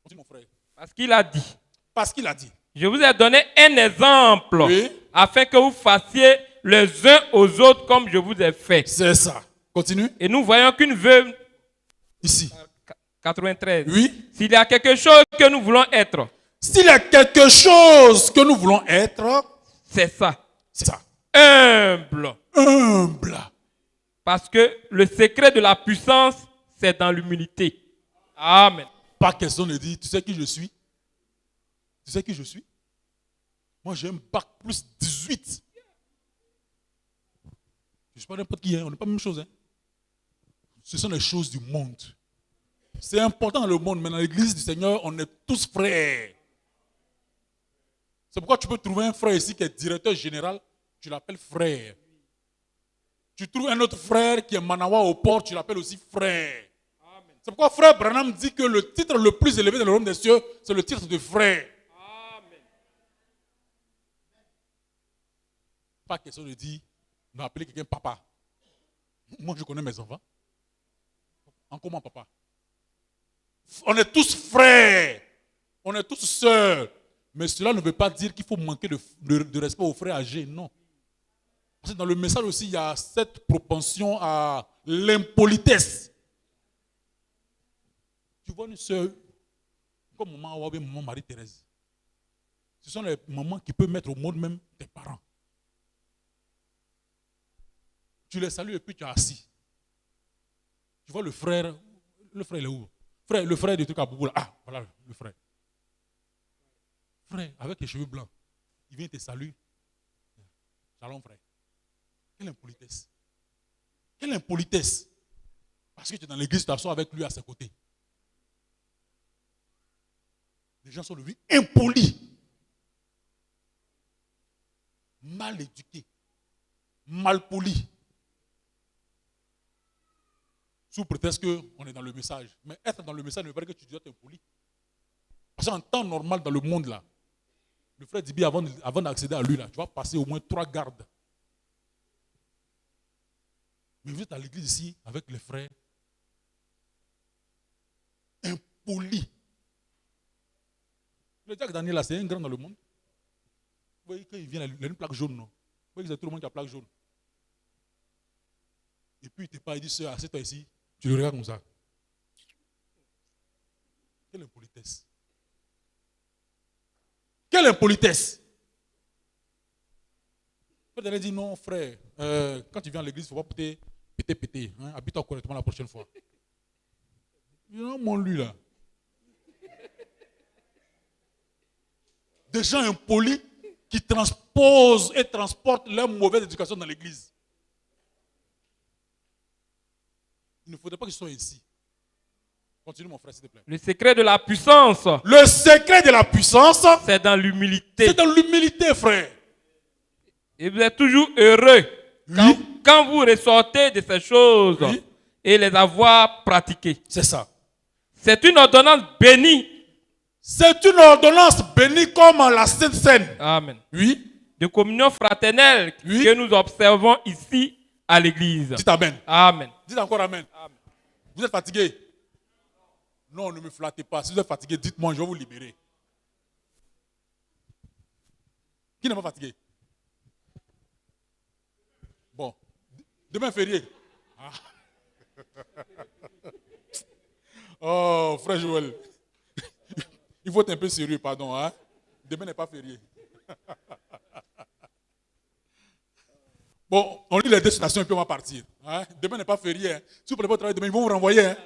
Continue, mon frère. Parce qu'il a dit. Parce qu'il a dit. Je vous ai donné un exemple. Oui. Afin que vous fassiez les uns aux autres comme je vous ai fait. C'est ça. Continue. Et nous voyons qu'une veuve. Ici. 93. Oui. S'il y a quelque chose que nous voulons être. S'il y a quelque chose que nous voulons être. C'est ça. C'est ça. Humble. Humble. Parce que le secret de la puissance, c'est dans l'humilité. Amen. Pas question de dire, tu sais qui je suis? Tu sais qui je suis? Moi, j'ai un bac plus 18. Je ne suis pas n'importe qui, on n'est pas la même chose. Hein. Ce sont les choses du monde. C'est important dans le monde, mais dans l'église du Seigneur, on est tous frères. C'est pourquoi tu peux trouver un frère ici qui est directeur général, tu l'appelles frère. Tu trouves un autre frère qui est manawa au port, tu l'appelles aussi frère. C'est pourquoi frère Branham dit que le titre le plus élevé dans le royaume des cieux, c'est le titre de frère. Amen. Pas question de dire, d'appeler quelqu'un papa. Moi, je connais mes enfants. En comment papa? On est tous frères. On est tous sœurs. Mais cela ne veut pas dire qu'il faut manquer de respect aux frères âgés. Non. Parce que dans le message aussi, il y a cette propension à l'impolitesse. Tu vois une sœur, comme maman Awa, maman Marie-Thérèse. Ce sont les mamans qui peuvent mettre au monde même tes parents. Tu les salues et puis tu es assis. Tu vois le frère il est où? Frère, le frère du truc à Boubou là. Ah, voilà le frère. Frère, avec les cheveux blancs, il vient te saluer. Shalom frère. Quelle impolitesse. Quelle impolitesse. Parce que tu es dans l'église, tu t'assois avec lui à ses côtés. Les gens sont devenus impolis. Mal éduqués. Mal polis. Sous prétexte qu'on est dans le message. Mais être dans le message ne veut pas dire que tu dois être impoli. Parce qu'en temps normal dans le monde là, le frère Dibi, avant d'accéder à lui là, tu vas passer au moins 3 gardes. Mais vous êtes à l'église ici avec les frères impolis. Le Jack Daniel là, c'est un grand dans le monde. Vous voyez quand il vient, il a une plaque jaune, non? Vous voyez que c'est tout le monde qui a plaque jaune. Et puis il te parle, il dit, sœur, assieds-toi ici. Tu le regardes comme ça. Quelle impolitesse. Quelle impolitesse. Le frère dit, non frère, quand tu viens à l'église, il ne faut pas péter. Hein? Habite-toi correctement la prochaine fois. Il dit, non, mon lui là. Des gens impolis qui transposent et transportent leur mauvaise éducation dans l'église. Il ne faudrait pas que ce soit ainsi. Continue mon frère, s'il te plaît. Le secret de la puissance, Le secret de la puissance, c'est dans l'humilité. c'est dans l'humilité, frère. Et vous êtes toujours heureux Oui. quand vous ressortez de ces choses Oui. et les avoir pratiquées. C'est ça. C'est une ordonnance bénie. C'est une ordonnance bénie comme la Sainte Seine. Amen. Oui. De communion fraternelle Oui. que nous observons ici à l'église. Dites Amen. Amen. Dites encore Amen. Amen. Vous êtes fatigué? Non, ne me flattez pas. Si vous êtes fatigué, dites-moi, je vais vous libérer. Qui n'est pas fatigué? Bon. Demain férié. Ah. Oh, frère Joël. Il faut être un peu sérieux, pardon. Hein? Demain n'est pas férié. Bon, on lit les destinations et puis on va partir. Hein? Demain n'est pas férié. Hein? Si vous ne pouvez pas travailler demain, ils vont vous renvoyer. Hein?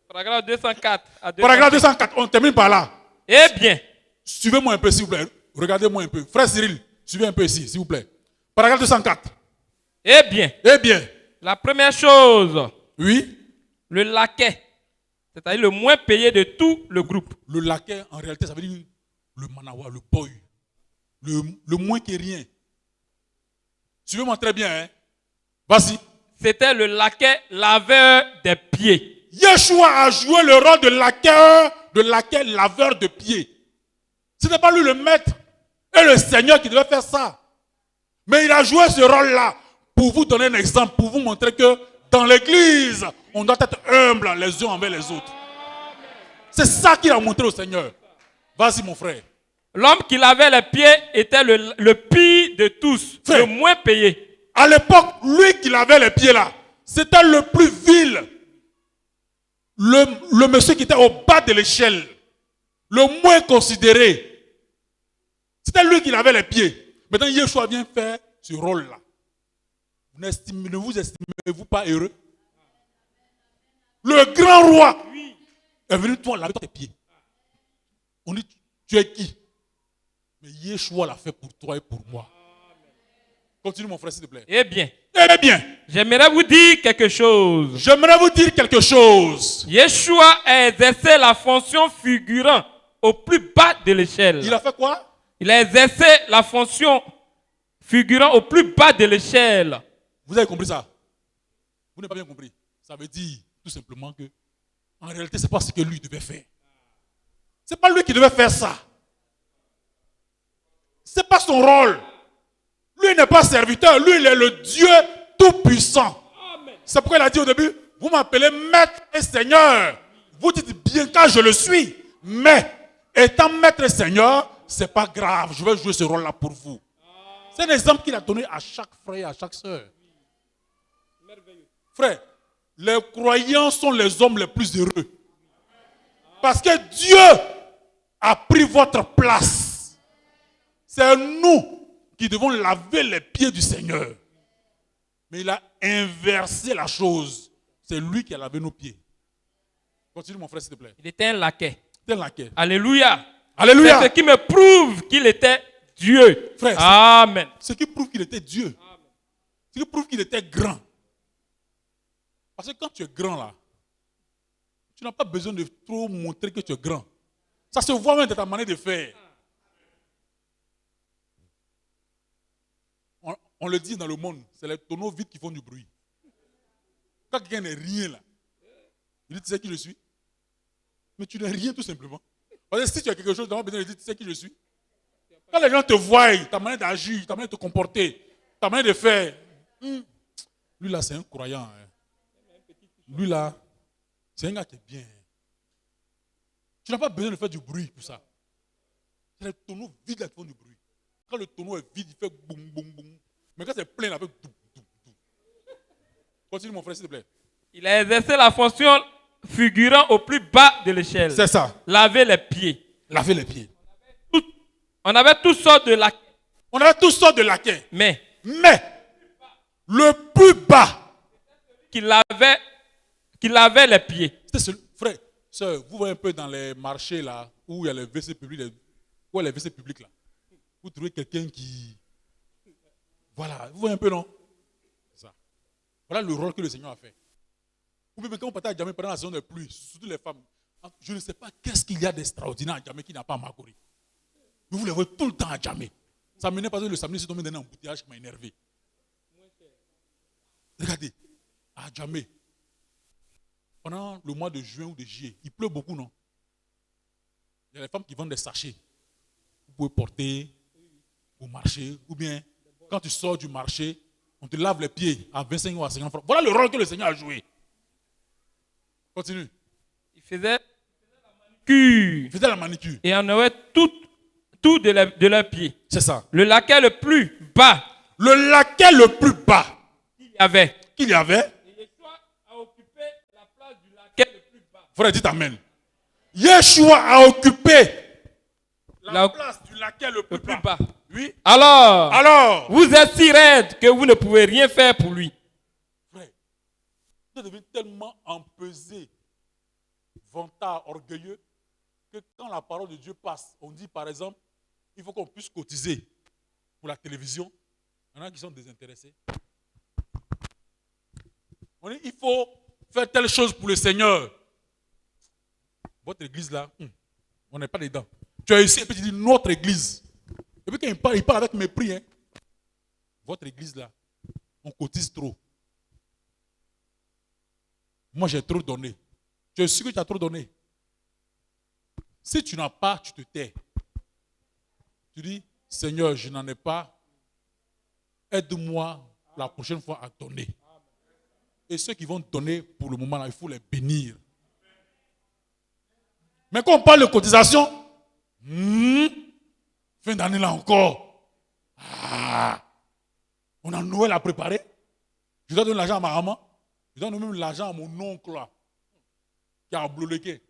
Paragraphe 204. Paragraphe 204, on termine par là. Eh bien, Suivez-moi un peu, s'il vous plaît. Regardez-moi un peu. Frère Cyril, suivez un peu ici, s'il vous plaît. Paragraphe 204. eh bien, Eh bien, la première chose, oui, le laquais, c'est-à-dire le moins payé de tout le groupe. le laquais, en réalité, ça veut dire le manawa, le boy. Le moins que rien. Suivez-moi très bien. Hein? Vas-y. C'était le laquais laveur des pieds. Yeshua a joué le rôle de laquais laveur de pieds. Ce n'est pas lui le maître et le Seigneur qui devait faire ça. Mais il a joué ce rôle-là pour vous donner un exemple, pour vous montrer que dans l'église, on doit être humble les uns envers les autres. C'est ça qu'il a montré au Seigneur. Vas-y mon frère. L'homme qui lavait les pieds était le pire de tous, Frère. le moins payé. À l'époque, lui qui lavait les pieds là, c'était le plus vil. Le monsieur qui était au bas de l'échelle, le moins considéré. C'était lui qui lavait les pieds. Maintenant, Yeshua vient faire ce rôle-là. Ne vous estimez-vous pas heureux? Le grand roi est venu toi laver tes pieds. On dit, tu es qui? Mais Yeshua l'a fait pour toi et pour moi. Continue mon frère, s'il te plaît. Eh bien, Eh bien, j'aimerais vous dire quelque chose. j'aimerais vous dire quelque chose. Yeshua a exercé la fonction figurant au plus bas de l'échelle. Il a fait quoi? Il a exercé la fonction figurant au plus bas de l'échelle. Vous avez compris ça? Vous n'avez pas bien compris. Ça veut dire tout simplement que, en réalité, ce n'est pas ce que lui devait faire. Ce n'est pas lui qui devait faire ça. Ce n'est pas son rôle. Lui n'est pas serviteur, lui il est le Dieu tout-puissant. C'est pourquoi il a dit au début, vous m'appelez maître et seigneur. Vous dites bien quand je le suis. Mais, étant maître et seigneur, ce n'est pas grave, je vais jouer ce rôle-là pour vous. C'est un exemple qu'il a donné à chaque frère et à chaque sœur. Frère, les croyants sont les hommes les plus heureux. Parce que Dieu a pris votre place. C'est nous qui devons laver les pieds du Seigneur. Mais il a inversé la chose. C'est lui qui a lavé nos pieds. Continue mon frère s'il te plaît. Il était un laquais. C'est un laquais. Alléluia. Alléluia. C'est ce qui me prouve qu'il était Dieu. Frère, Amen. ce qui prouve qu'il était Dieu. Ce qui prouve qu'il était grand. Parce que quand tu es grand là, tu n'as pas besoin de trop montrer que tu es grand. Ça se voit même de ta manière de faire. On le dit dans le monde, c'est les tonneaux vides qui font du bruit. Quand quelqu'un n'est rien là, il dit, tu sais qui je suis? Mais tu n'es rien tout simplement. Parce que si tu as quelque chose, tu as besoin de dire, tu sais qui je suis? Quand les gens te voient, ta manière d'agir, ta manière de te comporter, ta manière de faire, lui là c'est un croyant. Hein. Lui là, c'est un gars qui est bien. Tu n'as pas besoin de faire du bruit pour ça. C'est les tonneaux vides là qui font du bruit. Quand le tonneau est vide, il fait boum, boum, boum. Mais quand c'est plein, il fait doum, doum, doum. Continue mon frère, s'il te plaît. Il a exercé la fonction figurant au plus bas de l'échelle. C'est ça. Laver les pieds. Laver les pieds. On avait toutes sortes de laquais. On avait toutes sortes de laquais. Mais le plus bas qui lavait les pieds. Frère, soeur, vous voyez un peu dans les marchés là, où il y a les WC publics, où il y a les WC publics là. Vous trouvez quelqu'un qui... Voilà, vous voyez un peu, non? Ça. Voilà le rôle que le Seigneur a fait. Ou même quand on partait à Djamé pendant la saison de pluie, surtout les femmes, je ne sais pas qu'est-ce qu'il y a d'extraordinaire à Djamé qui n'a pas à Makori. Mais vous les voyez tout le temps à Djamé. Ça m'énerve parce que le samedi, c'est tombé dans un embouteillage qui m'a énervé. Regardez, à Djamé, pendant le mois de juin ou de juillet, il pleut beaucoup, non? Il y a les femmes qui vendent des sachets. Vous pouvez porter au marché, ou bien quand tu sors du marché, on te lave les pieds à 25 ou à 50 francs. Voilà le rôle que le Seigneur a joué. Continue. Il faisait la manicure. Il faisait la manicure. Et on avait tout de leurs pieds. C'est ça. Le laquais le plus bas. Le laquais le plus bas Qu'il y avait. Et Yeshua a occupé la place du laquais le plus bas. Frère, dites amen. Yeshua a occupé la place du laquais le plus bas. Oui. Alors, vous êtes si raide que vous ne pouvez rien faire pour lui. Frère, vous devenez tellement empesé, vantard, orgueilleux, que quand la parole de Dieu passe, on dit par exemple, il faut qu'on puisse cotiser pour la télévision. Il y en a qui sont désintéressés. On dit, il faut faire telle chose pour le Seigneur. Votre église là, on n'est pas dedans. Tu es ici et puis tu dis notre église. Et puis quand il parle avec mépris. Hein. Votre église là, on cotise trop. Moi j'ai trop donné. Tu es sûr que tu as trop donné. Si tu n'as pas, tu te tais. Tu dis, Seigneur, je n'en ai pas. Aide-moi la prochaine fois à donner. Et ceux qui vont donner pour le moment là, il faut les bénir. Mais quand on parle de cotisation, fin d'année là encore, on a Noël à préparer. Je dois donner l'argent à ma maman. Je dois donner même l'argent à mon oncle là, qui a bloqué.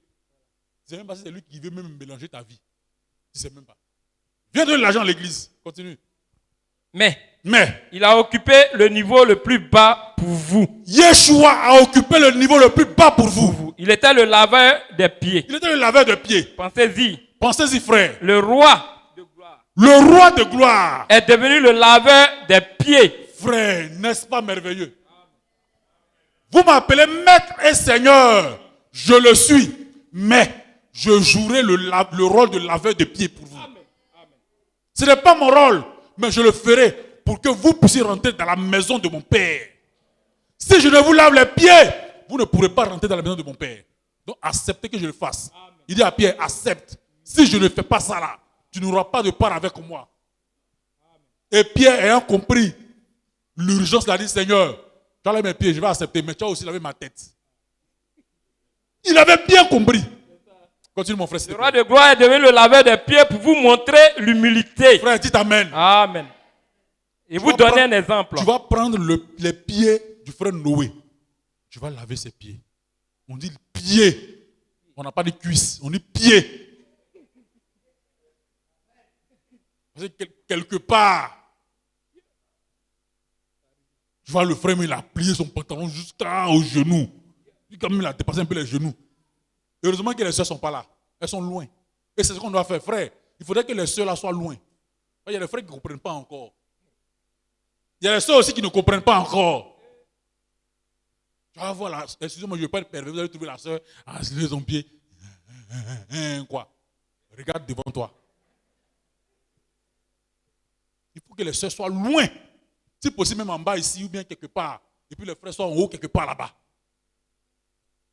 Je ne sais même pas si c'est lui qui veut même mélanger ta vie. Je ne sais même pas. Viens donner l'argent à l'église. Continue. Mais il a occupé le niveau le plus bas pour vous. Yeshua a occupé le niveau le plus bas pour vous. Il était le laveur des pieds. Il était le laveur de pieds. Pensez-y. Pensez-y, frère. Le roi de gloire est devenu le laveur des pieds. Frère, n'est-ce pas merveilleux? Vous m'appelez maître et seigneur. Je le suis. Mais je jouerai le rôle de laveur de pieds pour vous. Ce n'est pas mon rôle. Mais je le ferai pour que vous puissiez rentrer dans la maison de mon Père. Si je ne vous lave les pieds, vous ne pourrez pas rentrer dans la maison de mon Père. Donc acceptez que je le fasse. Il dit à Pierre, accepte. Si je ne fais pas ça là, tu n'auras pas de part avec moi. Et Pierre, ayant compris l'urgence, il a dit, Seigneur, tu as lavé mes pieds, je vais accepter, mais tu as aussi lavé ma tête. Il avait bien compris. Continue mon frère. Le roi de gloire est devenu le laveur des pieds pour vous montrer l'humilité. Frère, dites Amen. Amen. Et vous donner un exemple. Tu vas prendre les pieds du frère Noé. Tu vas laver ses pieds. On dit pieds. On n'a pas dit cuisses, on dit pieds. Parce que quelque part, tu vois le frère, mais il a plié son pantalon jusqu'au genou. Comme il a dépassé un peu les genoux. Heureusement que les soeurs ne sont pas là. Elles sont loin. Et c'est ce qu'on doit faire, frère. Il faudrait que les soeurs là soient loin. Il y a des frères qui ne comprennent pas encore. Il y a les soeurs aussi qui ne comprennent pas encore. Tu vas voir là, excusez-moi, je ne vais pas être pervers. Vous allez trouver la soeur à se lever son pied. Quoi? Regarde devant toi. Il faut que les soeurs soient loin. Si possible, même en bas ici ou bien quelque part. Et puis les frères soient en haut quelque part là-bas.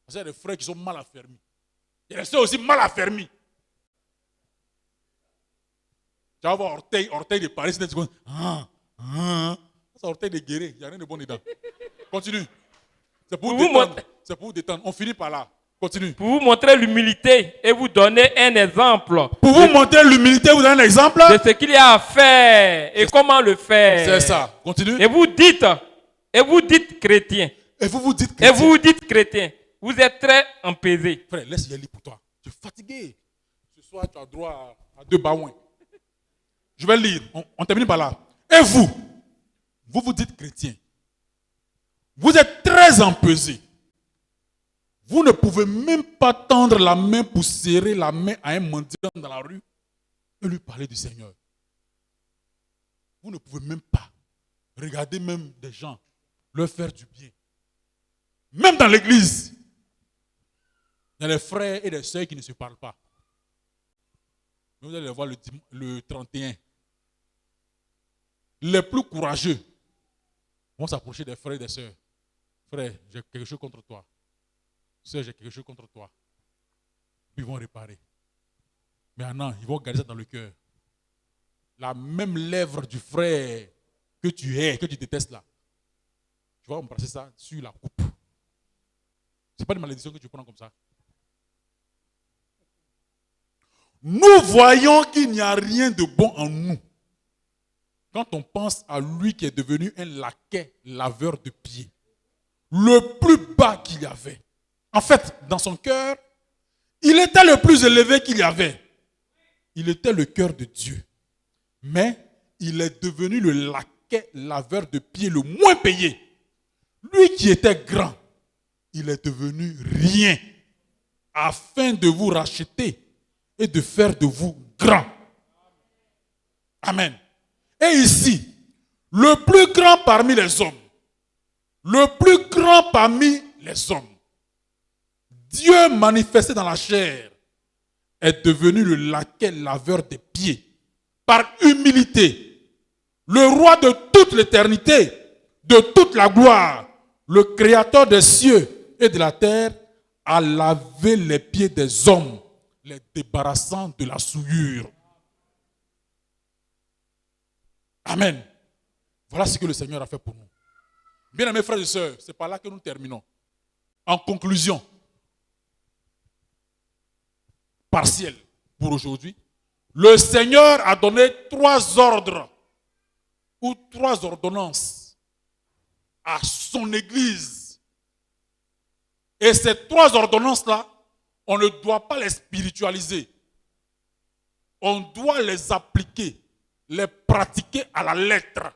Parce qu'il y a des frères qui sont mal affermis. Il y a des soeurs aussi mal affermis. Tu vas voir orteil de Paris, c'est une c'est orteil de guérir, il n'y a rien de bon dedans. Continue. C'est pour vous détendre. C'est pour vous détendre. On finit par là. Continue. Pour vous montrer l'humilité et vous donner un exemple. Pour vous montrer l'humilité, vous donnez un exemple de ce qu'il y a à faire et comment le faire. C'est ça. Continue. Et vous dites chrétien. Et vous dites chrétien. Et vous dites chrétien. Vous êtes très empesé. Frère, laisse-y aller pour toi. Tu es fatigué. Ce soir, tu as droit à 2 baouins. Je vais lire. On termine par là. Et vous dites chrétien. Vous êtes très empesé. Vous ne pouvez même pas tendre la main pour serrer la main à un mendiant dans la rue et lui parler du Seigneur. Vous ne pouvez même pas regarder même des gens, leur faire du bien. Même dans l'église, il y a des frères et des sœurs qui ne se parlent pas. Vous allez les voir le 31. Les plus courageux vont s'approcher des frères et des sœurs. Frère, j'ai quelque chose contre toi. Sœur, j'ai quelque chose contre toi. Puis ils vont réparer. Mais maintenant, ils vont garder ça dans le cœur. La même lèvre du frère que tu hais, que tu détestes là. Tu vas embrasser ça sur la coupe. Ce n'est pas une malédiction que tu prends comme ça. Nous voyons qu'il n'y a rien de bon en nous. Quand on pense à lui qui est devenu un laquais laveur de pieds, le plus bas qu'il y avait. En fait, dans son cœur, il était le plus élevé qu'il y avait. Il était le cœur de Dieu. Mais il est devenu le laquais laveur de pieds le moins payé. Lui qui était grand, il est devenu rien afin de vous racheter et de faire de vous grand. Amen. Et ici, le plus grand parmi les hommes, le plus grand parmi les hommes, Dieu manifesté dans la chair est devenu le laquais laveur des pieds par humilité. Le roi de toute l'éternité, de toute la gloire, le créateur des cieux et de la terre a lavé les pieds des hommes, les débarrassant de la souillure. Amen. Voilà ce que le Seigneur a fait pour nous. Bien-aimés frères et sœurs, c'est par là que nous terminons. En conclusion, partielle pour aujourd'hui, le Seigneur a donné 3 ordres ou 3 ordonnances à son Église. Et ces 3 ordonnances-là, on ne doit pas les spiritualiser. On doit les appliquer, les pratiquer à la lettre,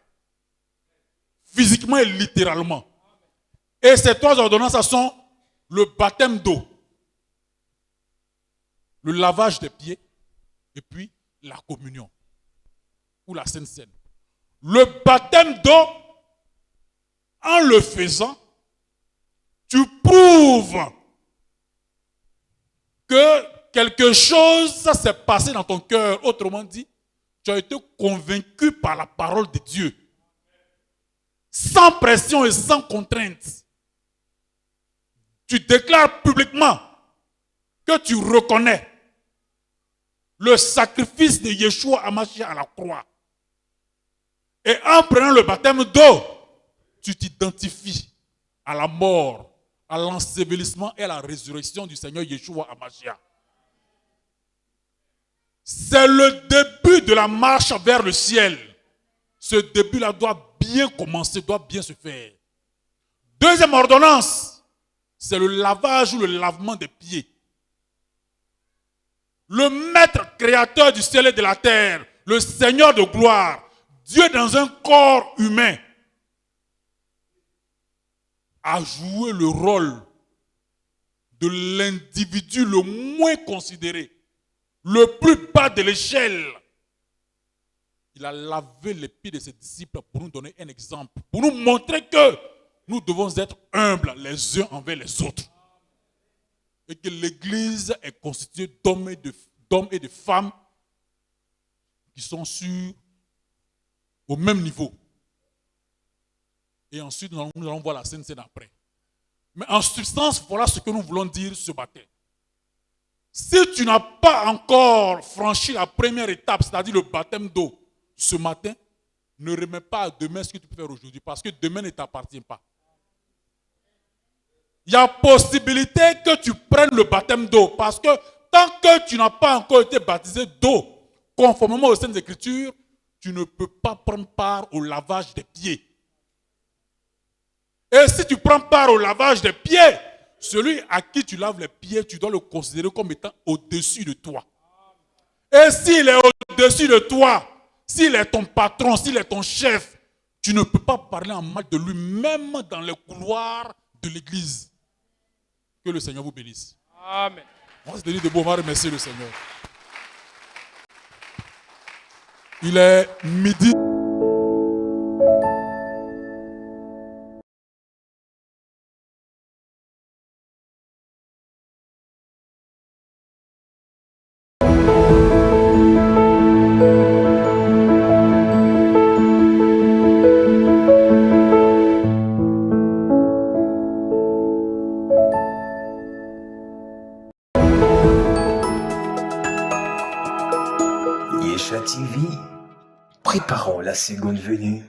physiquement et littéralement. Et ces 3 ordonnances sont le baptême d'eau, le lavage des pieds et puis la communion ou la Sainte Seine. Le baptême d'eau, en le faisant, tu prouves que quelque chose s'est passé dans ton cœur. Autrement dit, tu as été convaincu par la parole de Dieu. Sans pression et sans contrainte. tu déclares publiquement que tu reconnais le sacrifice de Yeshua HaMashiach à la croix. Et en prenant le baptême d'eau, tu t'identifies à la mort, à l'ensevelissement et à la résurrection du Seigneur Yeshua HaMashiach. C'est le début de la marche vers le ciel. Ce début-là doit bien commencer, doit bien se faire. Deuxième ordonnance, c'est le lavage ou le lavement des pieds. Le maître créateur du ciel et de la terre, le Seigneur de gloire, Dieu dans un corps humain, a joué le rôle de l'individu le moins considéré, le plus bas de l'échelle. Il a lavé les pieds de ses disciples pour nous donner un exemple, pour nous montrer que nous devons être humbles les uns envers les autres. Et que l'Église est constituée d'hommes et de femmes qui sont au même niveau. Et ensuite, nous allons voir la scène après. Mais en substance, voilà ce que nous voulons dire ce matin. Si tu n'as pas encore franchi la première étape, c'est-à-dire le baptême d'eau, ce matin, ne remets pas à demain ce que tu peux faire aujourd'hui, parce que demain ne t'appartient pas. Il y a possibilité que tu prennes le baptême d'eau, parce que tant que tu n'as pas encore été baptisé d'eau, conformément aux Saintes Écritures, tu ne peux pas prendre part au lavage des pieds. Et si tu prends part au lavage des pieds, celui à qui tu laves les pieds, tu dois le considérer comme étant au-dessus de toi. Et s'il est au-dessus de toi, s'il est ton patron, s'il est ton chef, tu ne peux pas parler en mal de lui, même dans les couloirs de l'église. Que le Seigneur vous bénisse. Amen. On va se tenir debout, on va remercier le Seigneur. Il est midi. Yesha TV, préparons la seconde venue.